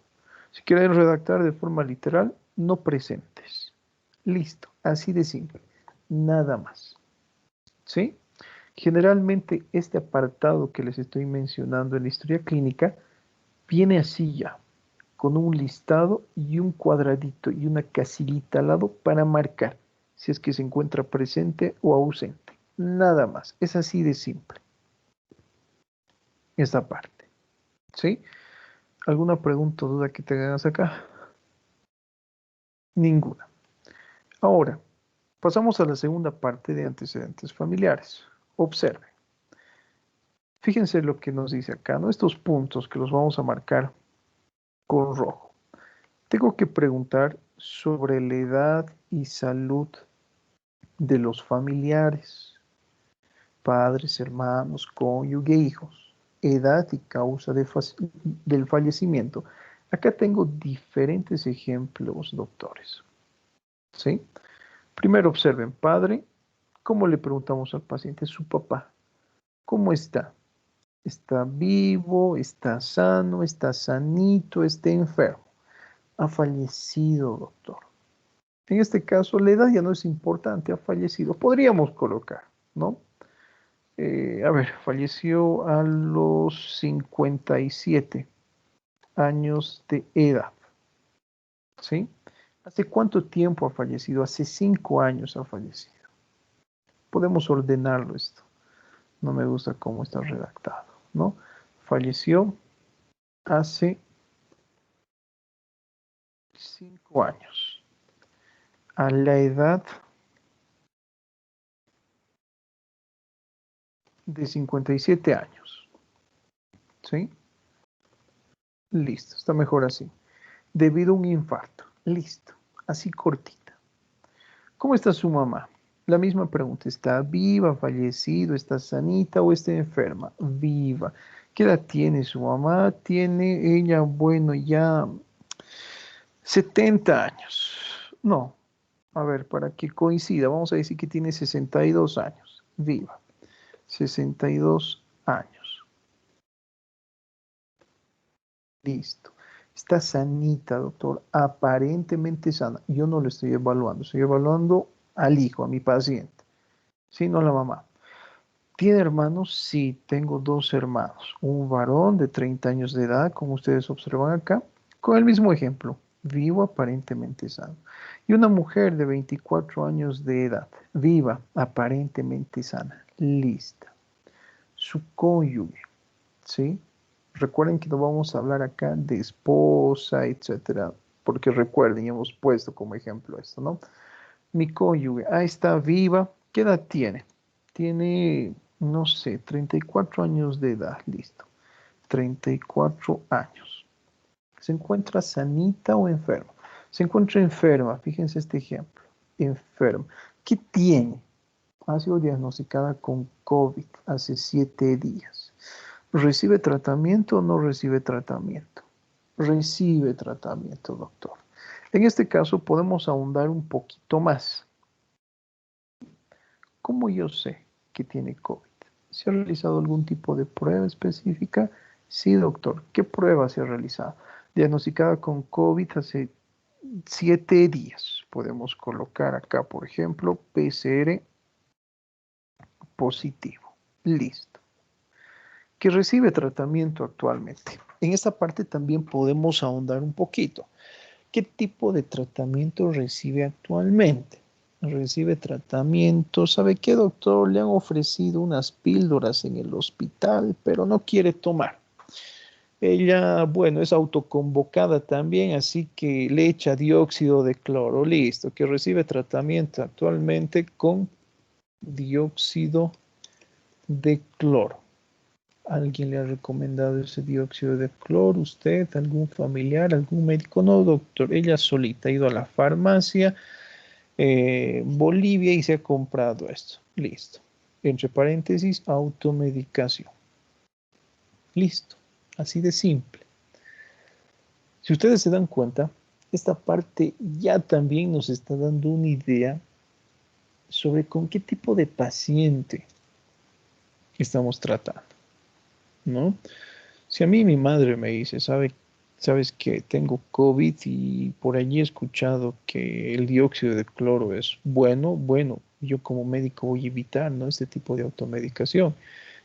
Si quieren redactar de forma literal, no presentes. Listo, así de simple, nada más. ¿Sí? Generalmente este apartado que les estoy mencionando en la historia clínica viene así ya, con un listado y un cuadradito y una casillita al lado para marcar si es que se encuentra presente o ausente. Nada más, es así de simple. Esta parte. ¿Sí? ¿Alguna pregunta o duda que te hagas acá? Ninguna. Ahora, pasamos a la segunda parte de antecedentes familiares. Observen. Fíjense lo que nos dice acá, ¿no? Estos puntos que los vamos a marcar con rojo. Tengo que preguntar sobre la edad y salud de los familiares, padres, hermanos, cónyuge, hijos, edad y causa del fallecimiento. Acá tengo diferentes ejemplos, doctores. ¿Sí? Primero observen, padre, ¿cómo le preguntamos al paciente? Su papá, ¿cómo está? ¿Está vivo? ¿Está sano? ¿Está sanito? ¿Está enfermo? Ha fallecido, doctor. En este caso, la edad ya no es importante, ha fallecido. Podríamos colocar, ¿no? A ver, falleció a los 57 años de edad. ¿Sí? ¿Hace cuánto tiempo ha fallecido? Hace 5 años ha fallecido. Podemos ordenarlo esto. No me gusta cómo está redactado, ¿no? Falleció hace 5 años. A la edad de 57 años. ¿Sí? Listo, está mejor así. Debido a un infarto. Listo, así cortita. ¿Cómo está su mamá? La misma pregunta, ¿está viva, fallecido, está sanita o está enferma? Viva. ¿Qué edad tiene su mamá? Tiene ella, bueno, ya 70 años. No, a ver, para que coincida, vamos a decir que tiene 62 años. Viva. 62 años. Listo. Está sanita, doctor, aparentemente sana. Yo no lo estoy evaluando al hijo, a mi paciente, sí, no a la mamá. ¿Tiene hermanos? Sí, tengo 2 hermanos. Un varón de 30 años de edad, como ustedes observan acá, con el mismo ejemplo, vivo aparentemente sano. Y una mujer de 24 años de edad, viva, aparentemente sana, lista. Su cónyuge, ¿sí? Recuerden que no vamos a hablar acá de esposa, etcétera, porque recuerden, hemos puesto como ejemplo esto, ¿no? Mi cónyuge, está viva, ¿qué edad tiene? Tiene, no sé, 34 años de edad, listo. 34 años. ¿Se encuentra sanita o enferma? Se encuentra enferma, fíjense este ejemplo, enferma. ¿Qué tiene? Ha sido diagnosticada con COVID hace 7 días. ¿Recibe tratamiento o no recibe tratamiento? Recibe tratamiento, doctor. En este caso podemos ahondar un poquito más. ¿Cómo yo sé que tiene COVID? ¿Se ha realizado algún tipo de prueba específica? Sí, doctor. ¿Qué prueba se ha realizado? Diagnosticada con COVID hace 7 días. Podemos colocar acá, por ejemplo, PCR positivo. Listo. Que recibe tratamiento actualmente. En esta parte también podemos ahondar un poquito. ¿Qué tipo de tratamiento recibe actualmente? Recibe tratamiento. ¿Sabe qué, doctor? Le han ofrecido unas píldoras en el hospital, pero no quiere tomar. Ella, bueno, es autoconvocada también, así que le echa dióxido de cloro. Listo, que recibe tratamiento actualmente con dióxido de cloro. ¿Alguien le ha recomendado ese dióxido de cloro? ¿Usted, algún familiar, algún médico? No, doctor. Ella solita ha ido a la farmacia Bolivia y se ha comprado esto. Listo. Entre paréntesis, automedicación. Listo. Así de simple. Si ustedes se dan cuenta, esta parte ya también nos está dando una idea sobre con qué tipo de paciente estamos tratando, ¿no? Si a mí mi madre me dice, sabes que tengo COVID y por allí he escuchado que el dióxido de cloro es bueno, yo como médico voy a evitar, ¿no?, este tipo de automedicación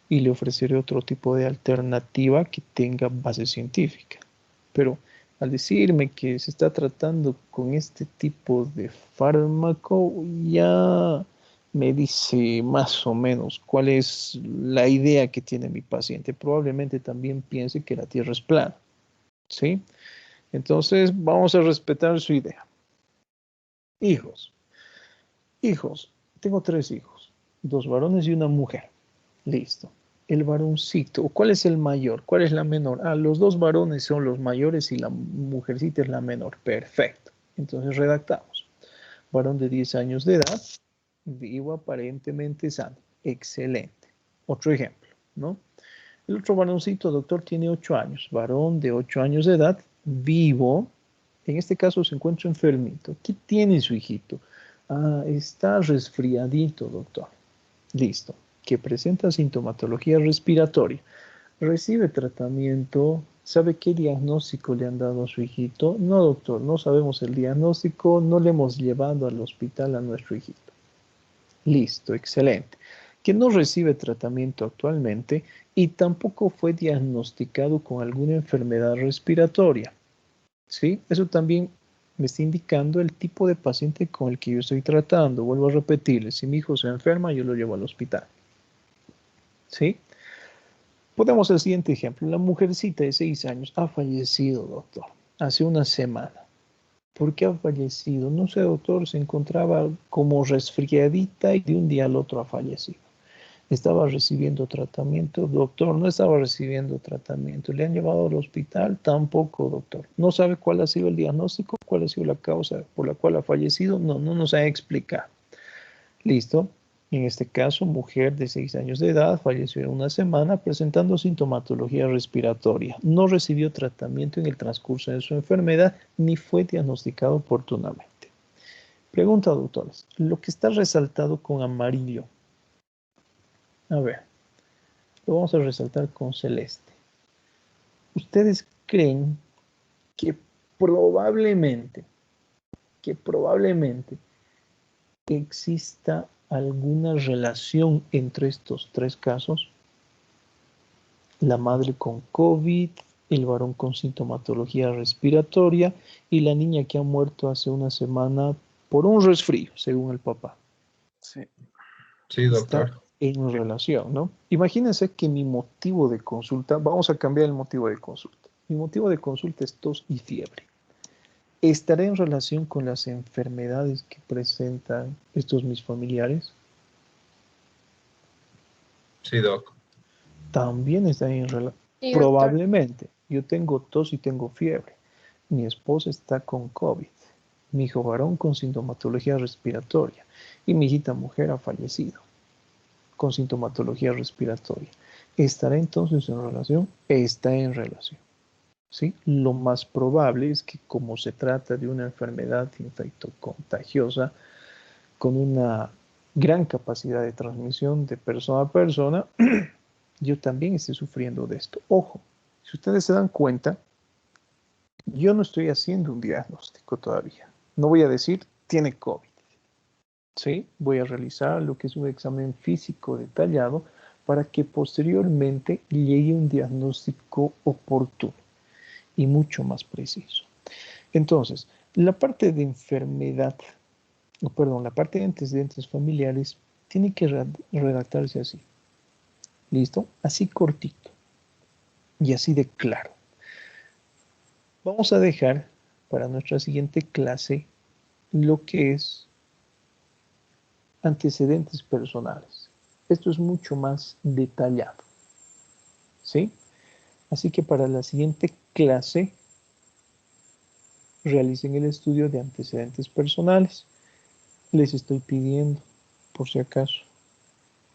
y le ofreceré otro tipo de alternativa que tenga base científica. Pero al decirme que se está tratando con este tipo de fármaco, ya me dice más o menos cuál es la idea que tiene mi paciente. Probablemente también piense que la Tierra es plana, ¿sí? Entonces vamos a respetar su idea. Hijos. Tengo 3 hijos, 2 varones y una mujer. Listo. El varoncito, ¿cuál es el mayor? ¿Cuál es la menor? Los 2 varones son los mayores y la mujercita es la menor. Perfecto. Entonces redactamos. Varón de 10 años de edad, vivo aparentemente sano. Excelente. Otro ejemplo, ¿no? El otro varoncito, doctor, tiene 8 años. Varón de 8 años de edad, vivo. En este caso se encuentra enfermito. ¿Qué tiene su hijito? Está resfriadito, doctor. Listo. Que presenta sintomatología respiratoria. Recibe tratamiento. ¿Sabe qué diagnóstico le han dado a su hijito? No, doctor, no sabemos el diagnóstico. No le hemos llevado al hospital a nuestro hijito. Listo, excelente. Que no recibe tratamiento actualmente y tampoco fue diagnosticado con alguna enfermedad respiratoria. ¿Sí? Eso también me está indicando el tipo de paciente con el que yo estoy tratando. Vuelvo a repetirles, si mi hijo se enferma, yo lo llevo al hospital. ¿Sí? Podemos hacer el siguiente ejemplo. La mujercita de 6 años ha fallecido, doctor, hace una semana. ¿Por qué ha fallecido? No sé, doctor, se encontraba como resfriadita y de un día al otro ha fallecido. ¿Estaba recibiendo tratamiento? Doctor, no estaba recibiendo tratamiento. ¿Le han llevado al hospital? Tampoco, doctor. ¿No sabe cuál ha sido el diagnóstico? ¿Cuál ha sido la causa por la cual ha fallecido? No nos ha explicado. Listo. En este caso, mujer de 6 años de edad falleció en una semana presentando sintomatología respiratoria. No recibió tratamiento en el transcurso de su enfermedad ni fue diagnosticado oportunamente. Pregunta, doctores. Lo que está resaltado con amarillo. A ver, lo vamos a resaltar con celeste. ¿Ustedes creen que probablemente exista alguna relación entre estos tres casos? La madre con COVID, el varón con sintomatología respiratoria y la niña que ha muerto hace una semana por un resfrío, según el papá. Sí, Está doctor. en relación, ¿no? Imagínense que mi motivo de consulta, vamos a cambiar el motivo de consulta. Mi motivo de consulta es tos y fiebre. ¿Estará en relación con las enfermedades que presentan estos mis familiares? Sí, doc. También está en relación. Sí, doctor. Probablemente. Yo tengo tos y tengo fiebre. Mi esposa está con COVID. Mi hijo varón con sintomatología respiratoria. Y mi hijita mujer ha fallecido con sintomatología respiratoria. ¿Estará entonces en relación? Está en relación. ¿Sí? Lo más probable es que como se trata de una enfermedad infectocontagiosa con una gran capacidad de transmisión de persona a persona, yo también estoy sufriendo de esto. Ojo, si ustedes se dan cuenta, yo no estoy haciendo un diagnóstico todavía. No voy a decir, tiene COVID. ¿Sí? Voy a realizar lo que es un examen físico detallado para que posteriormente llegue un diagnóstico oportuno y mucho más preciso. Entonces, la parte de enfermedad, perdón, la parte de antecedentes familiares tiene que redactarse así. ¿Listo? Así cortito y así de claro. Vamos a dejar para nuestra siguiente clase lo que es antecedentes personales. Esto es mucho más detallado. ¿Sí? Así que para la siguiente clase realicen el estudio de antecedentes personales. Les estoy pidiendo, por si acaso,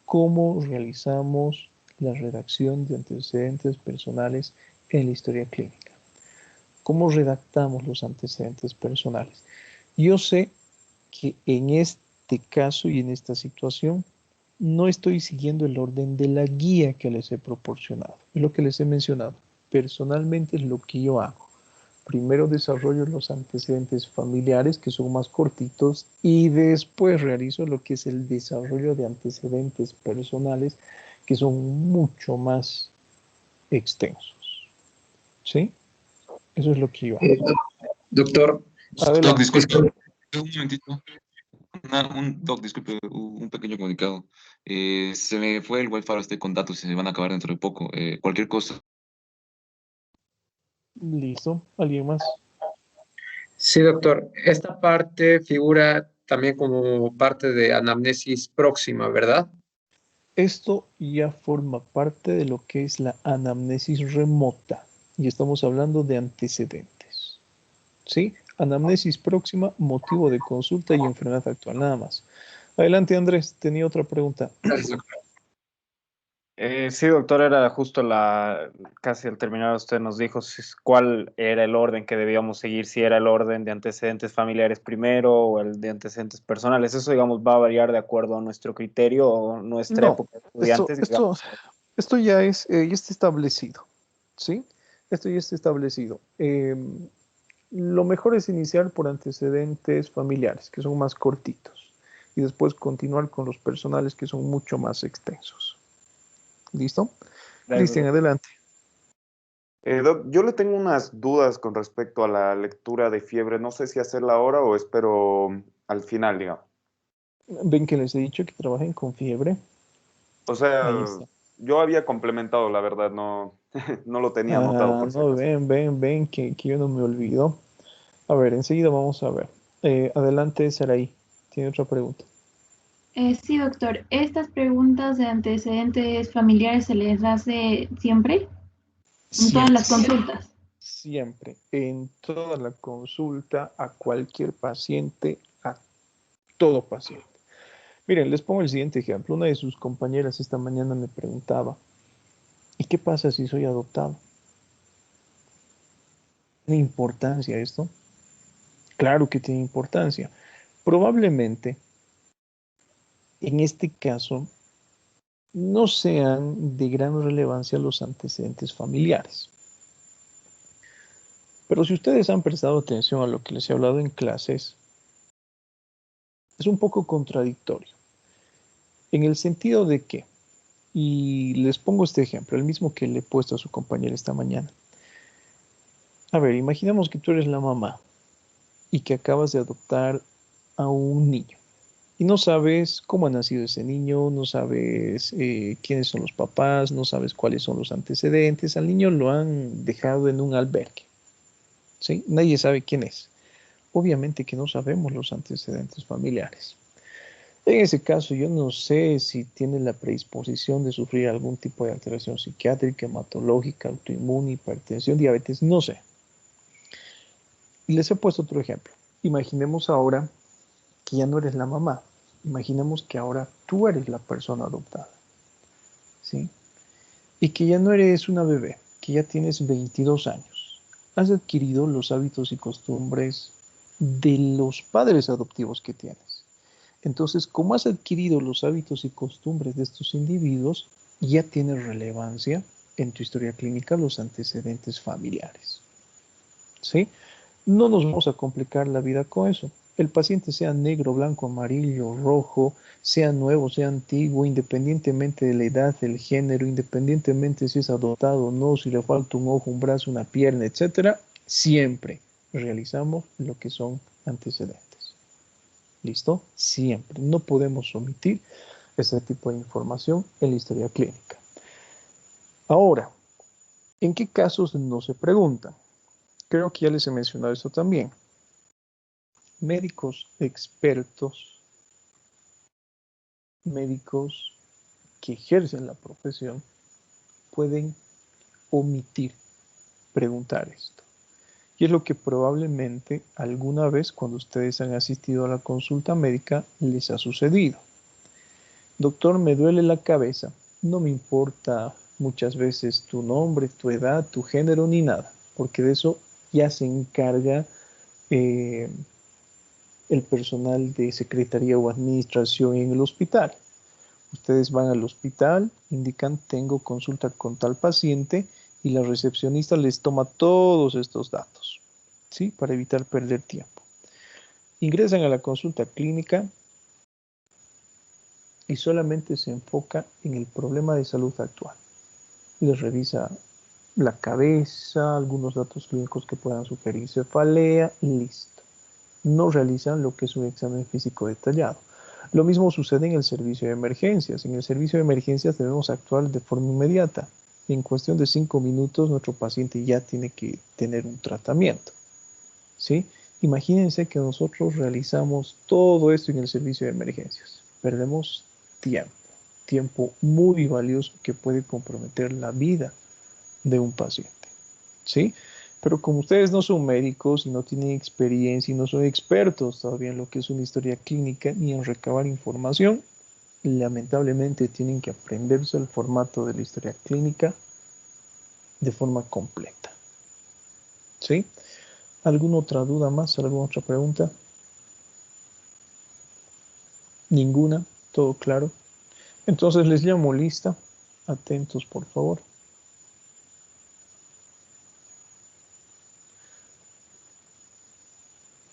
cómo realizamos la redacción de antecedentes personales en la historia clínica. ¿Cómo redactamos los antecedentes personales? Yo sé que en este caso y en esta situación no estoy siguiendo el orden de la guía que les he proporcionado. Es lo que les he mencionado. Personalmente es lo que yo hago. Primero desarrollo los antecedentes familiares, que son más cortitos, y después realizo lo que es el desarrollo de antecedentes personales, que son mucho más extensos. ¿Sí? Eso es lo que yo hago. Doctor, Doc, Adelante. disculpe, un momentito. Doc, disculpe, un pequeño comunicado. Se me fue el wifi, ahora estoy con datos y se van a acabar dentro de poco. Cualquier cosa. Listo. ¿Alguien más? Sí, doctor. Esta parte figura también como parte de anamnesis próxima, ¿verdad? Esto ya forma parte de lo que es la anamnesis remota y estamos hablando de antecedentes. ¿Sí? Anamnesis próxima, motivo de consulta y enfermedad actual, nada más. Adelante, Andrés, tenía otra pregunta. Gracias, doctor. Sí, doctor, era justo casi al terminar usted nos dijo cuál era el orden que debíamos seguir, si era el orden de antecedentes familiares primero o el de antecedentes personales. Eso, digamos, va a variar de acuerdo a nuestro criterio o nuestra No, época de estudiantes, digamos. esto ya está establecido, ¿sí? Esto ya está establecido. Lo mejor es iniciar por antecedentes familiares, que son más cortitos, y después continuar con los personales, que son mucho más extensos. ¿Listo? Cristian, adelante. Doc, yo le tengo unas dudas con respecto a la lectura de fiebre. No sé si hacerla ahora o espero al final, digamos. Ven que les he dicho que trabajen con fiebre. O sea, Ahí está. yo había complementado, la verdad, no, no lo tenía anotado por si No, acaso. ven, que yo no me olvido. A ver, enseguida vamos a ver. Adelante, Saraí. Tiene otra pregunta. Sí, doctor. ¿Estas preguntas de antecedentes familiares se les hace siempre? En todas las consultas. Siempre, en toda la consulta, a cualquier paciente, a todo paciente. Miren, les pongo el siguiente ejemplo. Una de sus compañeras esta mañana me preguntaba, ¿y qué pasa si soy adoptado? ¿Tiene importancia esto? Claro que tiene importancia. Probablemente, en este caso, no sean de gran relevancia los antecedentes familiares. Pero si ustedes han prestado atención a lo que les he hablado en clases, es un poco contradictorio, en el sentido de que, y les pongo este ejemplo, el mismo que le he puesto a su compañera esta mañana. A ver, imaginemos que tú eres la mamá y que acabas de adoptar a un niño. Y no sabes cómo ha nacido ese niño, no sabes quiénes son los papás, no sabes cuáles son los antecedentes. Al niño lo han dejado en un albergue, ¿sí? Nadie sabe quién es. Obviamente que no sabemos los antecedentes familiares. En ese caso, yo no sé si tiene la predisposición de sufrir algún tipo de alteración psiquiátrica, hematológica, autoinmune, hipertensión, diabetes, no sé. Y les he puesto otro ejemplo. Imaginemos ahora que ya no eres la mamá. Imaginemos que ahora tú eres la persona adoptada, ¿sí? Y que ya no eres una bebé, que ya tienes 22 años. Has adquirido los hábitos y costumbres de los padres adoptivos que tienes. Entonces, como has adquirido los hábitos y costumbres de estos individuos, ya tiene relevancia en tu historia clínica los antecedentes familiares, ¿sí? No nos vamos a complicar la vida con eso. El paciente sea negro, blanco, amarillo, rojo, sea nuevo, sea antiguo, independientemente de la edad, del género, independientemente si es adoptado o no, si le falta un ojo, un brazo, una pierna, etcétera, siempre realizamos lo que son antecedentes. ¿Listo? Siempre. No podemos omitir ese tipo de información en la historia clínica. Ahora, ¿en qué casos no se pregunta? Creo que ya les he mencionado esto también. Médicos expertos, médicos que ejercen la profesión, pueden omitir preguntar esto. Y es lo que probablemente alguna vez cuando ustedes han asistido a la consulta médica les ha sucedido. Doctor, me duele la cabeza. No me importa muchas veces tu nombre, tu edad, tu género ni nada, porque de eso ya se encarga el personal de secretaría o administración en el hospital. Ustedes van al hospital, indican tengo consulta con tal paciente y la recepcionista les toma todos estos datos, ¿sí? Para evitar perder tiempo. Ingresan a la consulta clínica y solamente se enfoca en el problema de salud actual. Les revisa la cabeza, algunos datos clínicos que puedan sugerir cefalea y listo. No realizan lo que es un examen físico detallado. Lo mismo sucede en el servicio de emergencias. En el servicio de emergencias debemos actuar de forma inmediata. En cuestión de 5 minutos nuestro paciente ya tiene que tener un tratamiento, ¿sí? Imagínense que nosotros realizamos todo esto en el servicio de emergencias. Perdemos tiempo muy valioso que puede comprometer la vida de un paciente, ¿sí? Pero como ustedes no son médicos y no tienen experiencia y no son expertos todavía en lo que es una historia clínica ni en recabar información, lamentablemente tienen que aprenderse el formato de la historia clínica de forma completa, ¿sí? ¿Alguna otra duda más? ¿Alguna otra pregunta? Ninguna, todo claro. Entonces les llamo lista. Atentos, por favor.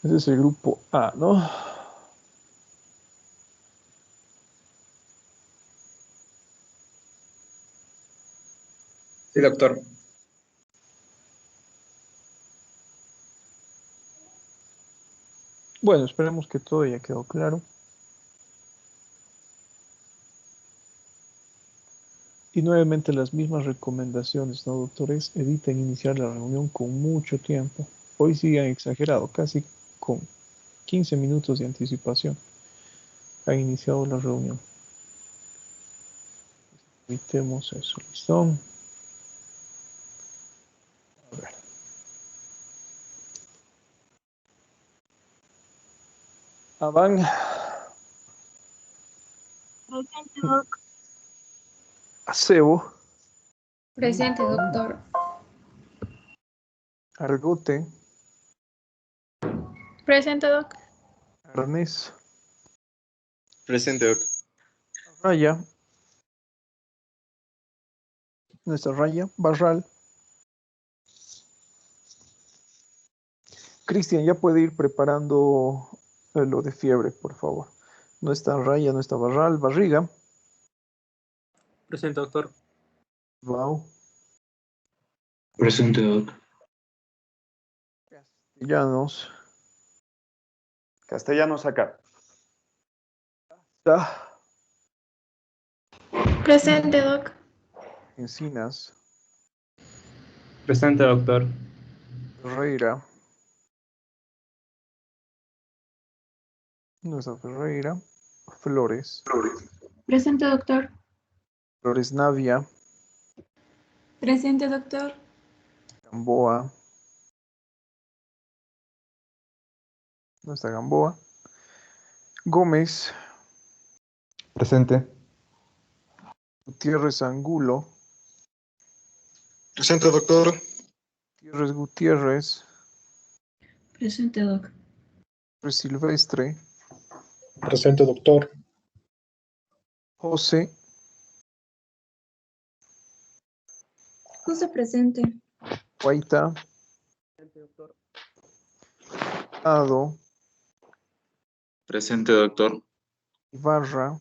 Ese es el grupo A, ¿no? Sí, doctor. Bueno, esperemos que todo haya quedado claro. Y nuevamente las mismas recomendaciones, ¿no, doctores? Eviten iniciar la reunión con mucho tiempo. Hoy sí han exagerado, casi con 15 minutos de anticipación. Han iniciado la reunión. Evitemos eso, ¿listo? A ver. Avan. Acebo. Presente, doctor. Argote. Presente, doc. Arnés. Presente, doc. Raya. Nuestra Raya. Barral. Cristian, ya puede ir preparando lo de fiebre, por favor. No está Raya, no está Barriga. Presente, doctor. Wow. Presente, doc. Castellanos. Castellanos acá. Ah, Presente, doc. Encinas. Presente, doctor. Ferreira. No está Ferreira. Flores. Presente, doctor. Flores Navia. Presente, doctor. Gamboa. No está Gamboa. Gómez. Presente. Gutiérrez Angulo. Presente, doctor. Gutiérrez. Presente, doc. Silvestre. Presente, doctor. José. José, presente. Guaita. Ado. Presente, doctor. Ibarra.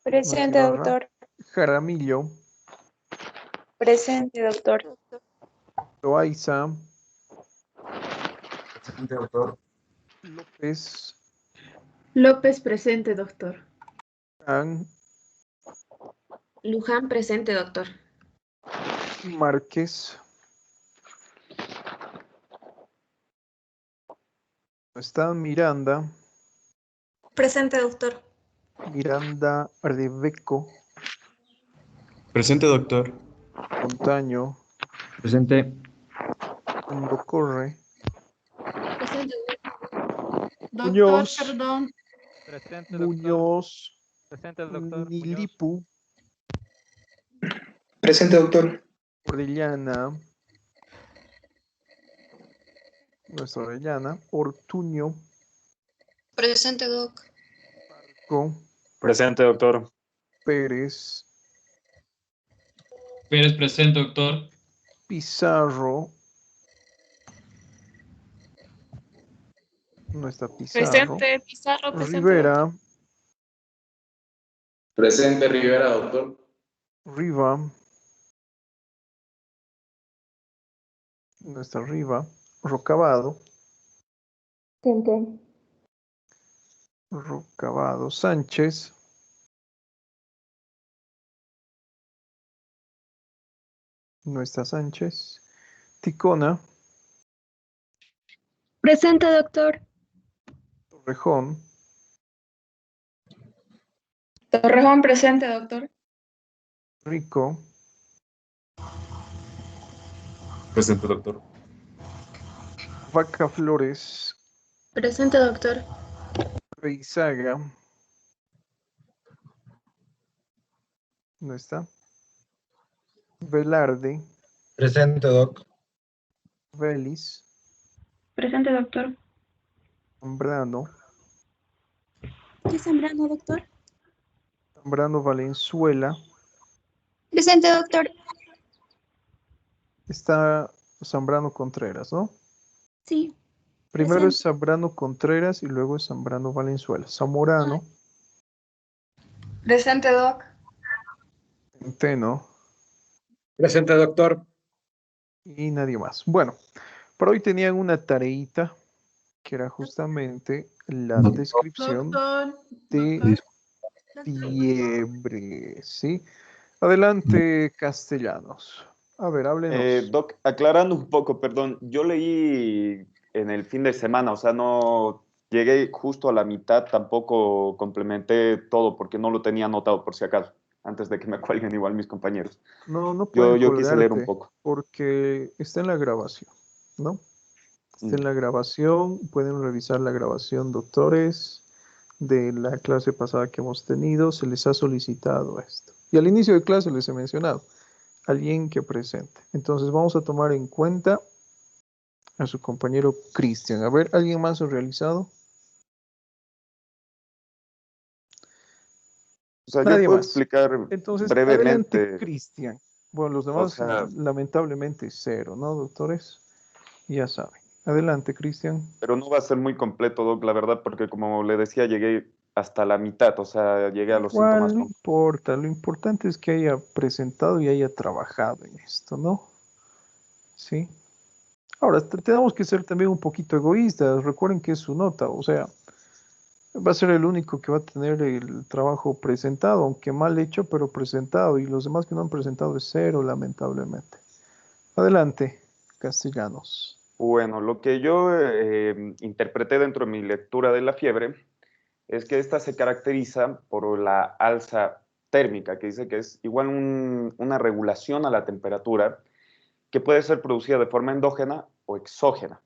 Presente, Ibarra. doctor. Jaramillo. Presente, doctor. Loaiza. Presente, doctor. López. López, presente, doctor. An. Luján, presente, doctor. Márquez. Está Miranda. Presente, doctor. Miranda Rebeco. Presente, doctor. Montaño. Presente. Mundo Corre. Presente, doctor, Muñoz. perdón. Presente, doctor. Muñoz. Presente, doctor. Nilipu. Presente, doctor. Orellana. Nuestra Orellana. Ortuño. Presente, doc. Presente, doctor. Pérez. Pérez, presente, doctor. Pizarro. No está Pizarro. Presente, Pizarro, presente. Rivera. Presente, Rivera, doctor. Riva. No está Riva. Rocabado. Presente. Rocabado. Sánchez. No está Sánchez. Ticona. Presente, doctor. Torrejón. Torrejón, presente, doctor. Rico. Presente, doctor. Vaca Flores. Presente, doctor. Reizaga. No está. Velarde. Presente, doc. Vélez. Presente, doctor. Zambrano. ¿Qué Zambrano, doctor? Zambrano Valenzuela. Presente, doctor. Está Zambrano Contreras, ¿no? Sí. Primero Presente. es Zambrano Contreras y luego es Zambrano Valenzuela. Zamorano. Presente, doc. Centeno. Presente, doctor. Y nadie más. Bueno, por hoy tenían una tareita que era justamente la descripción de fiebre, ¿sí? Adelante, Castellanos. A ver, háblenos. Doc, aclarando un poco, perdón, yo leí en el fin de semana, o sea, no llegué justo a la mitad, tampoco complementé todo porque no lo tenía anotado por si acaso, antes de que me cuelguen igual mis compañeros. No pueden Yo quise leer un colgarte poco. porque está en la grabación, ¿no? Está en la grabación, pueden revisar la grabación, doctores, de la clase pasada que hemos tenido, se les ha solicitado esto. Y al inicio de clase les he mencionado, alguien que presente. Entonces vamos a tomar en cuenta a su compañero Cristian. A ver, ¿alguien más ha realizado? O sea, Nadie yo puedo más. explicar Entonces, brevemente. adelante, Cristian. Bueno, los demás, O sea, lamentablemente, cero, ¿no, doctores? Ya saben. Adelante, Cristian. Pero no va a ser muy completo, Doc, la verdad, porque como le decía, llegué hasta la mitad, o sea, llegué a los Igual síntomas. no importa, lo importante es que haya presentado y haya trabajado en esto, ¿no? Sí. Ahora, tenemos que ser también un poquito egoístas. Recuerden que es su nota, o sea, va a ser el único que va a tener el trabajo presentado, aunque mal hecho, pero presentado, y los demás que no han presentado es cero, lamentablemente. Adelante, Castellanos. Bueno, lo que yo interpreté dentro de mi lectura de la fiebre es que esta se caracteriza por la alza térmica, que dice que es igual una regulación a la temperatura que puede ser producida de forma endógena o exógena.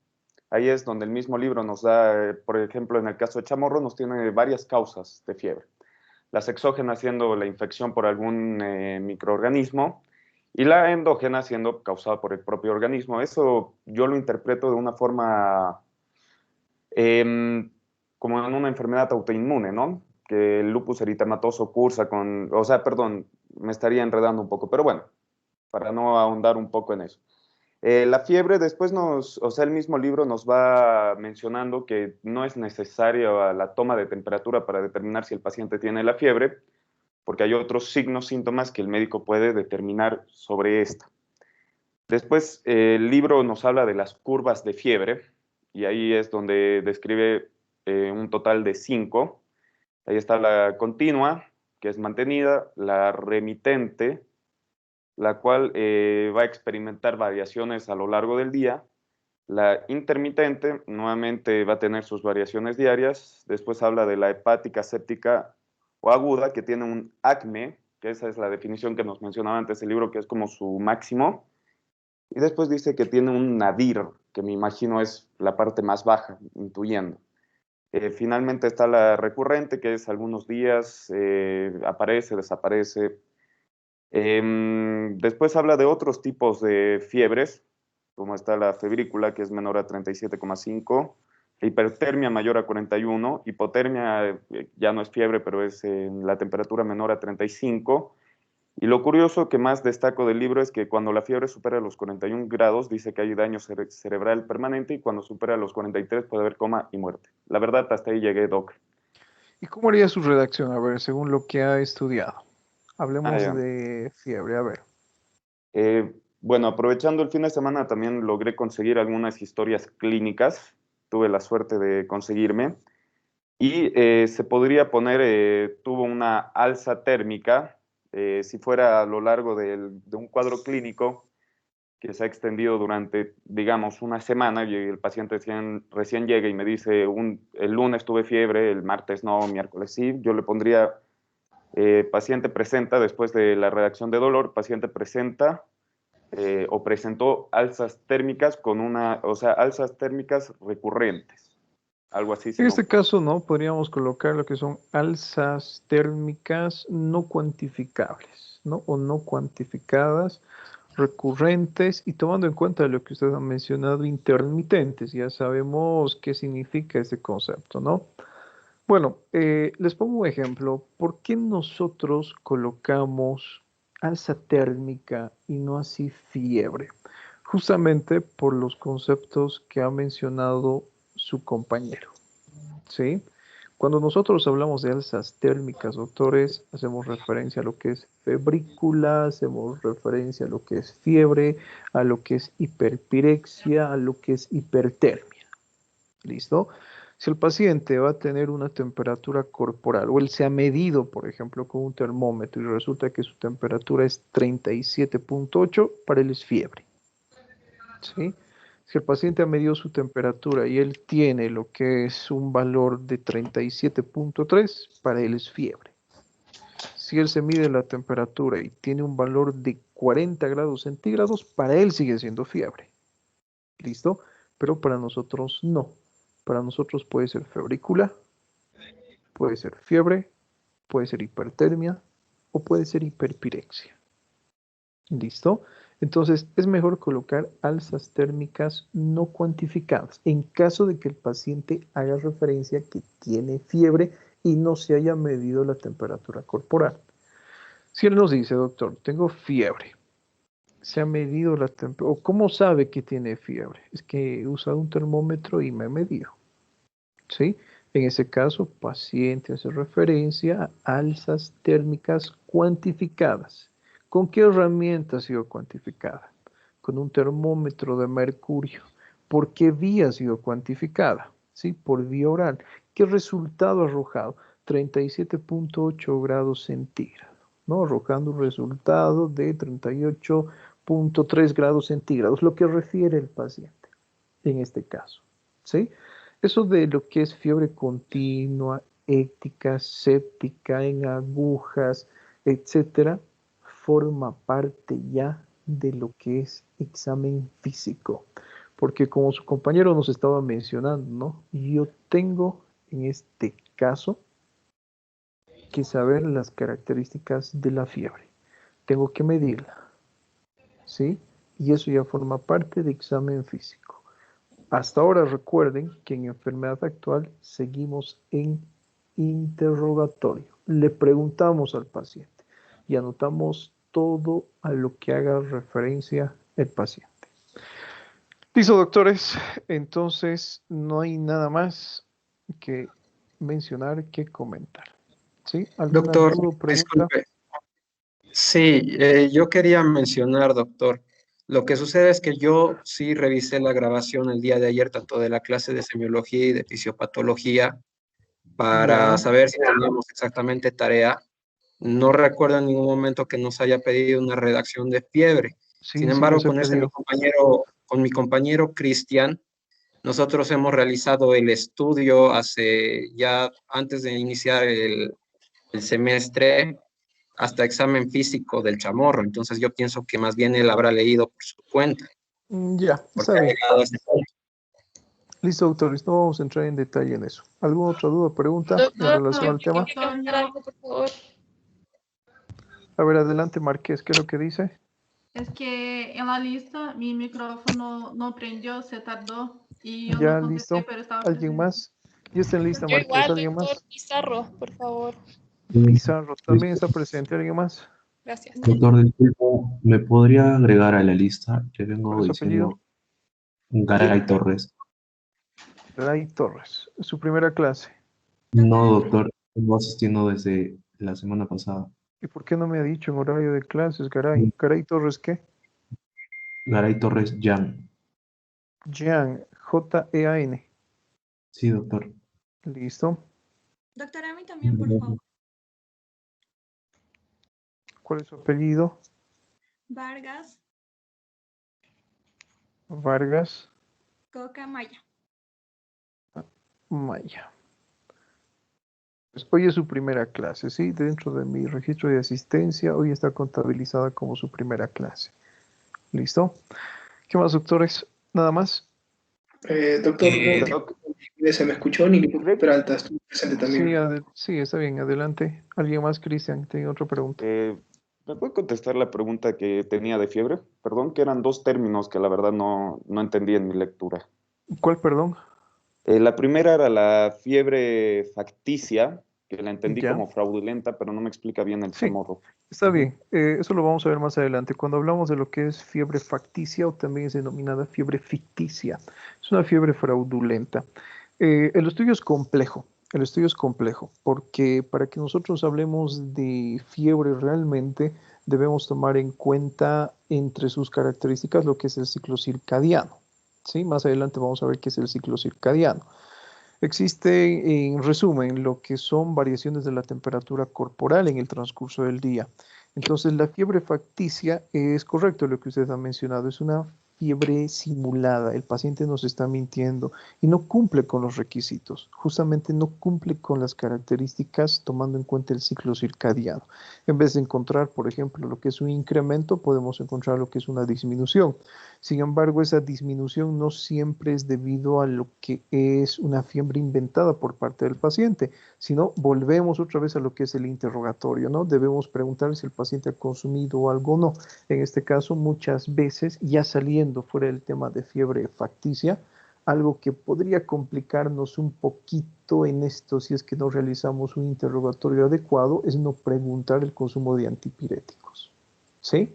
Ahí es donde el mismo libro nos da, por ejemplo, en el caso de Chamorro, nos tiene varias causas de fiebre. Las exógenas siendo la infección por algún microorganismo y la endógena siendo causada por el propio organismo. Eso yo lo interpreto de una forma como en una enfermedad autoinmune, ¿no? Que el lupus eritematoso cursa con, o sea, perdón, me estaría enredando un poco, pero bueno, para no ahondar un poco en eso. La fiebre después o sea, el mismo libro nos va mencionando que no es necesaria la toma de temperatura para determinar si el paciente tiene la fiebre, porque hay otros signos, síntomas que el médico puede determinar sobre esta. Después, el libro nos habla de las curvas de fiebre, y ahí es donde describe un total de 5. Ahí está la continua, que es mantenida, la remitente, la cual va a experimentar variaciones a lo largo del día. La intermitente nuevamente va a tener sus variaciones diarias. Después habla de la hepática, séptica o aguda, que tiene un acme, que esa es la definición que nos mencionaba antes el libro, que es como su máximo. Y después dice que tiene un nadir, que me imagino es la parte más baja, intuyendo. Finalmente está la recurrente, que es algunos días, aparece, desaparece. Después habla de otros tipos de fiebres, como está la febrícula, que es menor a 37,5, hipertermia mayor a 41, hipotermia ya no es fiebre, pero es la temperatura menor a 35. Y lo curioso que más destaco del libro es que cuando la fiebre supera los 41 grados, dice que hay daño cerebral permanente, y cuando supera los 43 puede haber coma y muerte. La verdad, hasta ahí llegué, Doc. ¿Y cómo haría su redacción? A ver, según lo que ha estudiado. Hablemos ya. de fiebre, a ver. Bueno, aprovechando el fin de semana también logré conseguir algunas historias clínicas. Tuve la suerte de conseguirme. Y se podría poner, tuvo una alza térmica, si fuera a lo largo de un cuadro clínico que se ha extendido durante, digamos, una semana, y el paciente recién llega y me dice, el lunes tuve fiebre, el martes no, miércoles sí, yo le pondría, paciente presenta, después de la redacción de dolor, paciente presenta o presentó alzas térmicas o sea, alzas térmicas recurrentes. Algo así. En este caso, ¿no? Podríamos colocar lo que son alzas térmicas no cuantificables, ¿no? O no cuantificadas, recurrentes, y tomando en cuenta lo que ustedes han mencionado, intermitentes. Ya sabemos qué significa ese concepto, ¿no? Bueno, les pongo un ejemplo. ¿Por qué nosotros colocamos alza térmica y no así fiebre? Justamente por los conceptos que ha mencionado su compañero. ¿Sí? Cuando nosotros hablamos de alzas térmicas, doctores, hacemos referencia a lo que es febrícula, hacemos referencia a lo que es fiebre, a lo que es hiperpirexia, a lo que es hipertermia. ¿Listo? Si el paciente va a tener una temperatura corporal o él se ha medido, por ejemplo, con un termómetro y resulta que su temperatura es 37,8, para él es fiebre. ¿Sí? Si el paciente ha medido su temperatura y él tiene lo que es un valor de 37,3, para él es fiebre. Si él se mide la temperatura y tiene un valor de 40 grados centígrados, para él sigue siendo fiebre. ¿Listo? Pero para nosotros no. Para nosotros puede ser febrícula, puede ser fiebre, puede ser hipertermia o puede ser hiperpirexia. ¿Listo? Entonces es mejor colocar alzas térmicas no cuantificadas en caso de que el paciente haga referencia que tiene fiebre y no se haya medido la temperatura corporal. Si él nos dice, doctor, tengo fiebre, se ha medido la temperatura. ¿O cómo sabe que tiene fiebre? Es que he usado un termómetro y me he medido. ¿Sí? En ese caso, paciente hace referencia a alzas térmicas cuantificadas. ¿Con qué herramienta ha sido cuantificada? Con un termómetro de mercurio. ¿Por qué vía ha sido cuantificada? ¿Sí? Por vía oral. ¿Qué resultado ha arrojado? 37.8 grados centígrados, ¿no? Arrojando un resultado de 38.3 grados centígrados, lo que refiere el paciente en este caso, ¿sí? Eso de lo que es fiebre continua, éctica, séptica, en agujas, etcétera, forma parte ya de lo que es examen físico. Porque como su compañero nos estaba mencionando, ¿no? Yo tengo en este caso que saber las características de la fiebre. Tengo que medirla, ¿sí? Y eso ya forma parte de examen físico. Hasta ahora recuerden que en enfermedad actual seguimos en interrogatorio. Le preguntamos al paciente y anotamos todo a lo que haga referencia el paciente. Listo, doctores. Entonces, no hay nada más que mencionar, que comentar. ¿Sí? ¿Alguna Doctor, duda o pregunta? disculpe. Sí, yo quería mencionar, doctor, lo que sucede es que yo sí revisé la grabación el día de ayer, tanto de la clase de semiología y de fisiopatología, para Ya. saber si teníamos exactamente tarea. No recuerdo en ningún momento que nos haya pedido una redacción de fiebre. Sí, Sin sí embargo, nos he pedido. con mi compañero Cristian, nosotros hemos realizado el estudio hace ya antes de iniciar el semestre hasta examen físico del chamorro. Entonces yo pienso que más bien él habrá leído por su cuenta. Ya, Porque está ha bien. llegado a este punto. Listo, doctores, no vamos a entrar en detalle en eso. ¿Alguna otra duda o pregunta en Doctor, relación al tema? cambiar algo, por favor. A ver, adelante, Marqués, ¿qué es lo que dice? Es que en la lista mi micrófono no prendió, se tardó y yo Ya, no contesté, listo. pero estaba ¿Alguien presente. más? Ya está en lista, Yo Marqués. igual, ¿Alguien doctor más? Pizarro, por favor. Pizarro también está presente. ¿Alguien más? Gracias. Doctor, disculpa, ¿me podría agregar a la lista? Que ¿Cuál vengo es su apellido? diciendo Garay Torres. Garay Torres. Su primera clase. No, doctor, vengo asistiendo desde la semana pasada. ¿Y por qué no me ha dicho en horario de clases, Garay? ¿Garay Torres qué? Garay Torres Jan. Jean, J-E-A-N. Sí, doctor. Listo. Doctor, a mí también, por favor. ¿Cuál es su apellido? Vargas Vargas Coca Maya. Maya. Pues hoy es su primera clase, ¿sí? Dentro de mi registro de asistencia, hoy está contabilizada como su primera clase. ¿Listo? ¿Qué más, doctores? ¿Nada más? Doctor, se me escuchó, ni Peralta estuvo presente también. Sí, está bien, adelante. ¿Alguien más, Cristian? ¿Tiene otra pregunta? ¿Me puede contestar la pregunta que tenía de fiebre? Perdón, que eran dos términos que la verdad no entendí en mi lectura. ¿Cuál, perdón? La primera era la fiebre facticia, que la entendí Ya. como fraudulenta, pero no me explica bien el chamorro. Está bien, eso lo vamos a ver más adelante. Cuando hablamos de lo que es fiebre facticia o también es denominada fiebre ficticia, es una fiebre fraudulenta. El estudio es complejo, porque para que nosotros hablemos de fiebre realmente debemos tomar en cuenta entre sus características lo que es el ciclo circadiano. ¿Sí? Más adelante vamos a ver qué es el ciclo circadiano. Existe, en resumen, lo que son variaciones de la temperatura corporal en el transcurso del día. Entonces, la fiebre facticia es correcto lo que usted ha mencionado, es una fiebre simulada. El paciente nos está mintiendo y no cumple con los requisitos. Justamente no cumple con las características tomando en cuenta el ciclo circadiano. En vez de encontrar, por ejemplo, lo que es un incremento, podemos encontrar lo que es una disminución. Sin embargo, esa disminución no siempre es debido a lo que es una fiebre inventada por parte del paciente, sino volvemos otra vez a lo que es el interrogatorio, ¿no? Debemos preguntar si el paciente ha consumido algo o no. En este caso, muchas veces, ya saliendo fuera del tema de fiebre facticia, algo que podría complicarnos un poquito en esto si es que no realizamos un interrogatorio adecuado es no preguntar el consumo de antipiréticos, ¿sí?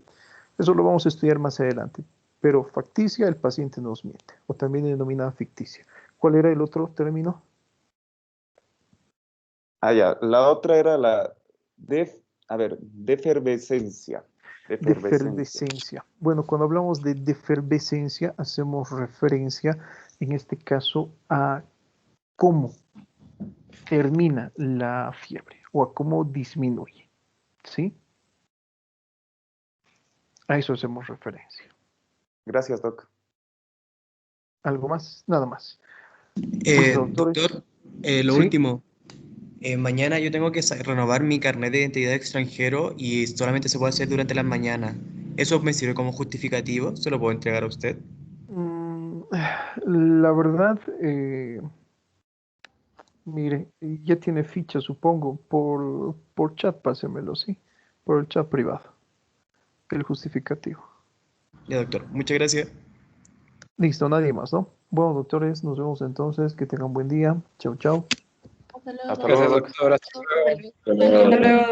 Eso lo vamos a estudiar más adelante. Pero facticia, el paciente nos miente, o también denominada ficticia. ¿Cuál era el otro término? Ah, ya. La otra era la defervescencia. Defervescencia. Bueno, cuando hablamos de defervescencia, hacemos referencia, en este caso, a cómo termina la fiebre o a cómo disminuye. ¿Sí? A eso hacemos referencia. Gracias, Doc. ¿Algo más? Nada más. Doctores. Doctor, lo ¿Sí? último. Mañana yo tengo que renovar mi carnet de identidad de extranjero y solamente se puede hacer durante las mañanas. ¿Eso me sirve como justificativo? ¿Se lo puedo entregar a usted? La verdad, mire, ya tiene ficha, supongo, por chat, pásemelo, sí, por el chat privado, el justificativo. Ya, doctor. Muchas gracias. Listo, nadie más, ¿no? Bueno, doctores, nos vemos entonces, que tengan buen día. Chau, chau. Hasta luego. Hasta luego, Gracias, Doc. doctor. Hasta luego. Hasta luego.